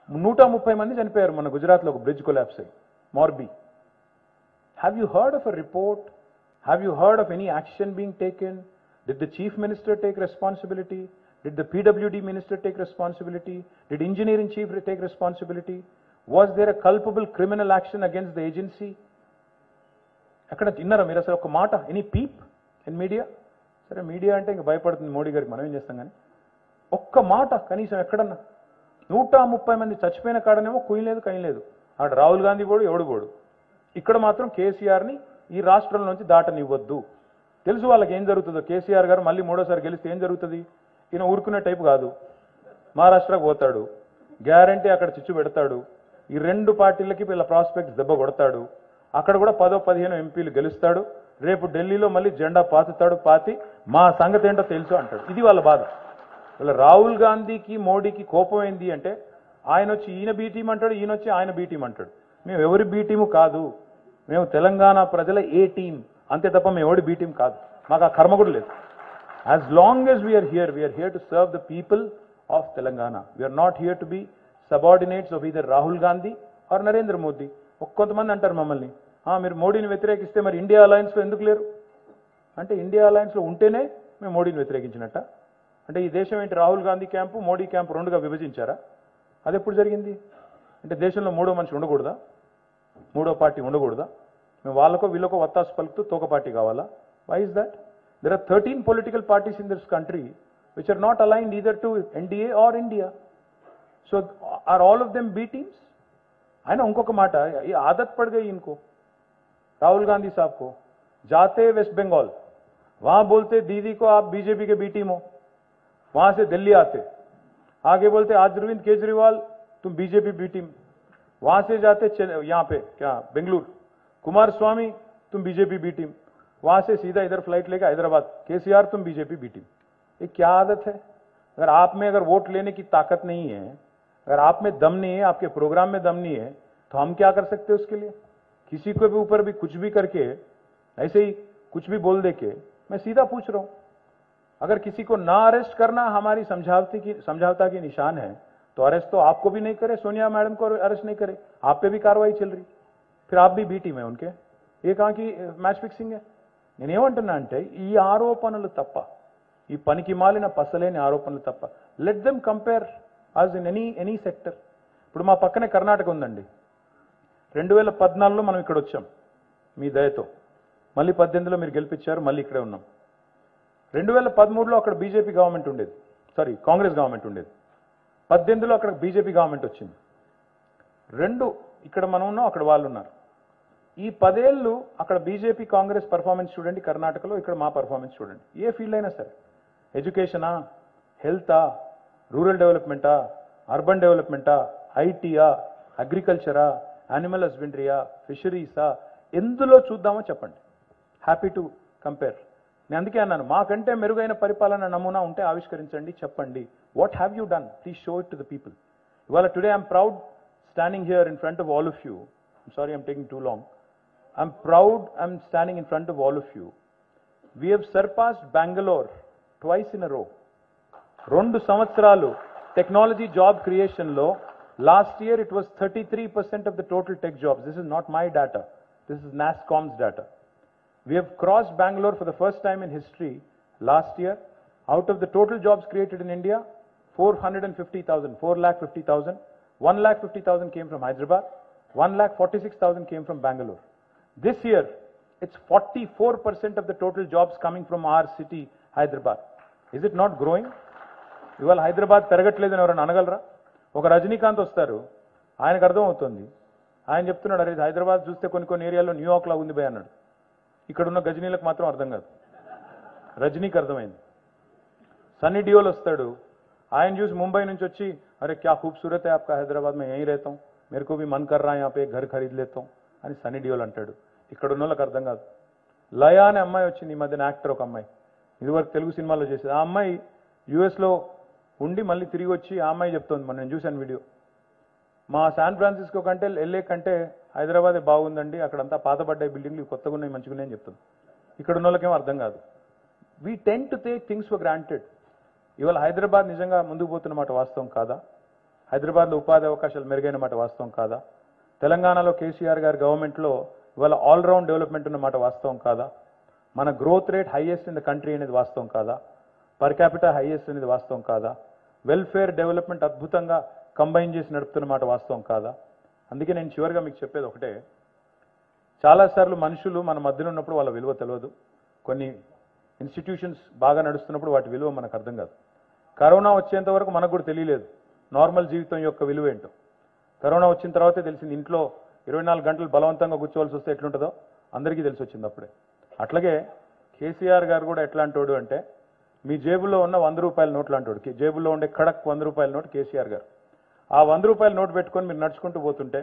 130 మంది చనిపోయారు మన గుజరాత్లో ఒక బ్రిడ్జ్ కొలాప్స్ అయ్యి, Morbi. Have you heard of a report? Have you heard of any action being taken? Did the chief minister take responsibility? Did the PWD minister take responsibility? Did engineering chief take responsibility? Was there a culpable criminal action against the agency? అక్కడ తిన్నారా మీరు అసలు ఒక మాట? Any peep in media? సరే media అంటే ఇంకా భయపడుతుంది మోడీ గారికి, మనం ఏం చేస్తాం. కానీ ఒక్క మాట కనీసం ఎక్కడన్నా. 130 మంది చచ్చిపోయిన కాడనేమో కుయ్యలేదు కయ్యలేదు. అక్కడ రాహుల్ గాంధీ పోడు, ఎవడు పోడు. ఇక్కడ మాత్రం కేసీఆర్ని ఈ రాష్ట్రం నుంచి దాటనివ్వద్దు. తెలుసు వాళ్ళకి ఏం జరుగుతుందో. కేసీఆర్ గారు మళ్ళీ 3వ సారి గెలిస్తే ఏం జరుగుతుంది? ఈయన ఊరుకునే టైపు కాదు. మహారాష్ట్రకు పోతాడు, గ్యారంటీ అక్కడ చిచ్చు పెడతాడు. ఈ 2 పార్టీలకి వీళ్ళ ప్రాస్పెక్ట్స్ దెబ్బ కొడతాడు. అక్కడ కూడా 10-15 ఎంపీలు గెలుస్తాడు. రేపు ఢిల్లీలో మళ్ళీ జెండా పాతుతాడు, పాతి మా సంగతి ఏంటో తెలుసు అంటాడు. ఇది వాళ్ళ బాధ. వీళ్ళ రాహుల్ గాంధీకి మోడీకి కోపం ఏంది అంటే, ఆయన వచ్చి ఈయన బీ టీం అంటాడు, ఈయన వచ్చి ఆయన బీ టీం అంటాడు. మేము ఎవరి బీ టీము కాదు, మేము తెలంగాణ ప్రజల ఏ టీం అంతే తప్ప మేము ఎవడి బీ టీం కాదు. మాకు ఆ కర్మ కూడా లేదు. As long as we are here to serve the people of Telangana. We are not here to be subordinates of either Rahul Gandhi or Narendra Modi. కొంతమంది అంటారు మమ్మల్ని, మీరు మోడీని వ్యతిరేకిస్తే మరి ఇండియా అలయన్స్లో ఎందుకు లేరు అంటే, ఇండియా అలయన్స్లో ఉంటేనే మేము మోడీని వ్యతిరేకించినట్ట. అంటే ఈ దేశం ఏంటి, రాహుల్ గాంధీ క్యాంపు మోడీ క్యాంపు 2గా విభజించారా? అది ఎప్పుడు జరిగింది? అంటే దేశంలో 3వ మనిషి ఉండకూడదా, 3వ పార్టీ ఉండకూడదా? మేము వాళ్ళకో వీళ్ళకో వత్తాసు పలుకుతూ తోక పార్టీ కావాలా? Why is that? There are 13 political parties in this country which are not aligned either to NDA or India. So are all of them B teams? ఆయన ఇంకొక మాట, ये आदत पड़ गई इनको, राहुल गांधी साहब को, जाते वेस्ट बंगाल वहां बोलते दीदी को आप बीजेपी के बी टीम हो, वहां से दिल्ली आते आगे बोलते आज अरविंद केजरीवाल तुम बीजेपी बी टीम, वहां से जाते यहाँ पे क्या बेंगलुरु कुमार स्वामी तुम बीजेपी बी टीम, वहां से सीधा इधर फ्लाइट लेके हैदराबाद केसीआर तुम बीजेपी बी टीम। ये क्या आदत है? अगर आप में अगर वोट लेने की ताकत नहीं है, अगर आप में दम नहीं है, आपके प्रोग्राम में दम नहीं है, तो हम क्या कर सकते हैं उसके लिए? किसी के भी ऊपर भी कुछ भी करके ऐसे ही कुछ भी बोल दे के, मैं सीधा पूछ रहा हूं, अगर किसी को ना अरेस्ट करना हमारी समझौता की निशान है, तो अरेस्ट तो आपको भी नहीं करे, सोनिया मैडम को अरेस्ट नहीं करे, आप पे भी कार्रवाई चल रही, फिर आप भी बी टीम है उनके, ये कहां की మ్యాచ్ ఫిక్సింగ్ है? నేనేమంటున్నా అంటే ఈ ఆరోపణలు తప్ప, ఈ పనికి మాలిన పసలేని ఆరోపణలు తప్ప, let them compare as in any sector. ఇప్పుడు మా పక్కనే కర్ణాటక ఉందండి. 2014లో మనం ఇక్కడ వచ్చాం మీ దయతో, మళ్ళీ 18లో మీరు గెలిపించారు, మళ్ళీ ఇక్కడే ఉన్నాం. 2013లో అక్కడ బీజేపీ గవర్నమెంట్ ఉండేది, సారీ కాంగ్రెస్ గవర్నమెంట్ ఉండేది. 18లో అక్కడ బీజేపీ గవర్నమెంట్ వచ్చింది. రెండు ఇక్కడ మనం ఉన్నాం, అక్కడ వాళ్ళు ఉన్నారు. ఈ 10 ఏళ్ళు అక్కడ బీజేపీ కాంగ్రెస్ పర్ఫార్మెన్స్ చూడండి కర్ణాటకలో, ఇక్కడ మా పర్ఫార్మెన్స్ చూడండి. ఏ ఫీల్డ్ అయినా సరే, ఎడ్యుకేషనా, హెల్తా, రూరల్ డెవలప్మెంటా, అర్బన్ డెవలప్మెంటా, ఐటీయా, అగ్రికల్చరా, యానిమల్ హస్బెండరీయా, ఫిషరీసా, ఎందులో చూద్దామో చెప్పండి. Happy to compare. నేను అందుకే అన్నాను, మాకంటే మెరుగైన పరిపాలన నమూనా ఉంటే ఆవిష్కరించండి, చెప్పండి. What have you done? Please show it to the people. ఇవాళ today I'm proud standing here in front of all of you. I'm sorry I'm taking too long. I'm proud I'm standing in front of all of you. We have surpassed Bangalore twice in a row. 2 సంవత్సరాలు technology job creation లో last year it was 33% of the total tech jobs. This is not my data. This is NASSCOM's data. We have crossed Bangalore for the first time in history last year. Out of the total jobs created in India, 450,000, 1,50,000 came from Hyderabad, 1,46,000 came from Bangalore. This year, it's 44% of the total jobs coming from our city, Hyderabad. Is it not growing? ఇవాళ హైదరాబాద్ పెరగట్లేదని ఎవరైనా అనగలరా? ఒక రజనీకాంత్ వస్తారు, ఆయనకు అర్థం అవుతుంది, ఆయన చెప్తున్నాడు, అరే హైదరాబాద్ చూస్తే కొన్ని ఏరియాలో న్యూయార్క్ లా ఉంది భయ్ అన్నాడు. ఇక్కడ ఉన్న గజనీలకు మాత్రం అర్థం కాదు, రజనీకి అర్థమైంది. సన్నీ డియోల్ వస్తాడు, ఆయన చూసి ముంబై నుంచి వచ్చి, అరే క్యా ఖూబ్సూరత్ హై ఆప్కా హైదరాబాద్ మే యहीं रहता हूं, मेरे को भी मन कर रहा है यहाँ पे घर खरीद लेता हूं అని సన్నీ డియోల్ అంటాడు. ఇక్కడ ఉన్న వాళ్ళకి అర్థం కాదు. లయా అనే అమ్మాయి వచ్చింది ఈ మధ్యన, యాక్టర్ ఒక అమ్మాయి, ఇదివరకు తెలుగు సినిమాలో చేసేది. ఆ అమ్మాయి యూఎస్లో ఉండి మళ్ళీ తిరిగి వచ్చి ఆ అమ్మాయి చెప్తోంది, మనం నేను చూశాను వీడియో, మా శాన్ ఫ్రాన్సిస్కో కంటే ఎల్ఏ కంటే హైదరాబాదే బాగుందండి, అక్కడంతా పాతబడ్డాయి బిల్డింగ్లు, కొత్తగా ఉన్నాయి, మంచిగా ఉన్నాయని చెప్తుంది. ఇక్కడ ఉన్న వాళ్ళకేమో అర్థం కాదు. We tend to take things for granted. ఇవాళ హైదరాబాద్ నిజంగా ముందుకు పోతున్న మాట వాస్తవం కాదా? హైదరాబాద్లో ఉపాధి అవకాశాలు మెరుగైన మాట వాస్తవం కాదా? తెలంగాణలో కేసీఆర్ గారి గవర్నమెంట్లో ఇవాళ ఆల్రౌండ్ డెవలప్మెంట్ ఉన్న మాట వాస్తవం కాదా? మన growth rate highest in the country అనేది వాస్తవం కాదా? పర్ క్యాపిటల్ హైయెస్ట్ అనేది వాస్తవం కాదా? వెల్ఫేర్ డెవలప్మెంట్ అద్భుతంగా కంబైన్ చేసి నడుపుతున్న మాట వాస్తవం కాదా? అందుకే నేను చివరిగా మీకు చెప్పేది ఒకటే, చాలాసార్లు మనుషులు మన మధ్యలో ఉన్నప్పుడు వాళ్ళ విలువ తెలియదు, కొన్ని ఇన్స్టిట్యూషన్స్ బాగా నడుస్తున్నప్పుడు వాటి విలువ మనకు అర్థం కాదు. కరోనా వచ్చేంత వరకు మనకు కూడా తెలియలేదు నార్మల్ జీవితం యొక్క విలువ ఏంటో. కరోనా వచ్చిన తర్వాతే తెలిసింది, ఇంట్లో 24 గంటలు బలవంతంగా కూర్చోవలసి వస్తే ఎట్లుంటుందో అందరికీ తెలిసి వచ్చింది అప్పుడే. అట్లాగే కేసీఆర్ గారు కూడా ఎట్లాంటోడు అంటే, మీ జేబులో ఉన్న 100 రూపాయల నోట్లు అంటాడు, జేబులో ఉండే ఖడక్ 100 రూపాయల నోటు కేసీఆర్ గారు. ఆ 100 రూపాయల నోటు పెట్టుకొని మీరు నడుచుకుంటూ పోతుంటే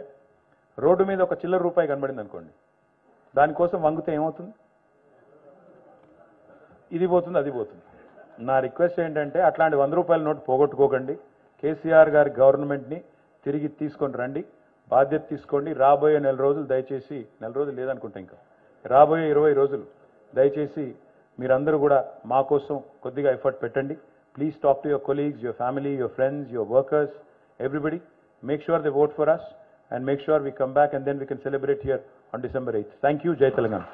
రోడ్డు మీద ఒక చిల్లర రూపాయి కనబడింది అనుకోండి, దానికోసం వంగితే ఏమవుతుంది? ఇది పోతుంది, అది పోతుంది. నా రిక్వెస్ట్ ఏంటంటే, అట్లాంటి 100 రూపాయల నోటు పోగొట్టుకోకండి. కేసీఆర్ గారి గవర్నమెంట్ని తిరిగి తీసుకొని రండి, బాధ్యత తీసుకోండి. రాబోయే 4 రోజులు దయచేసి, 4 రోజులు లేదనుకుంటా, ఇంకా రాబోయే 20 రోజులు దయచేసి మీరందరూ కూడా మా కోసం కొద్దిగా ఎఫర్ట్ పెట్టండి. Please talk to your colleagues, your family, your friends, your workers, everybody. Make sure they vote for us and make sure we come back and then we can celebrate here on December 8th. Thank you. Jai Telangana.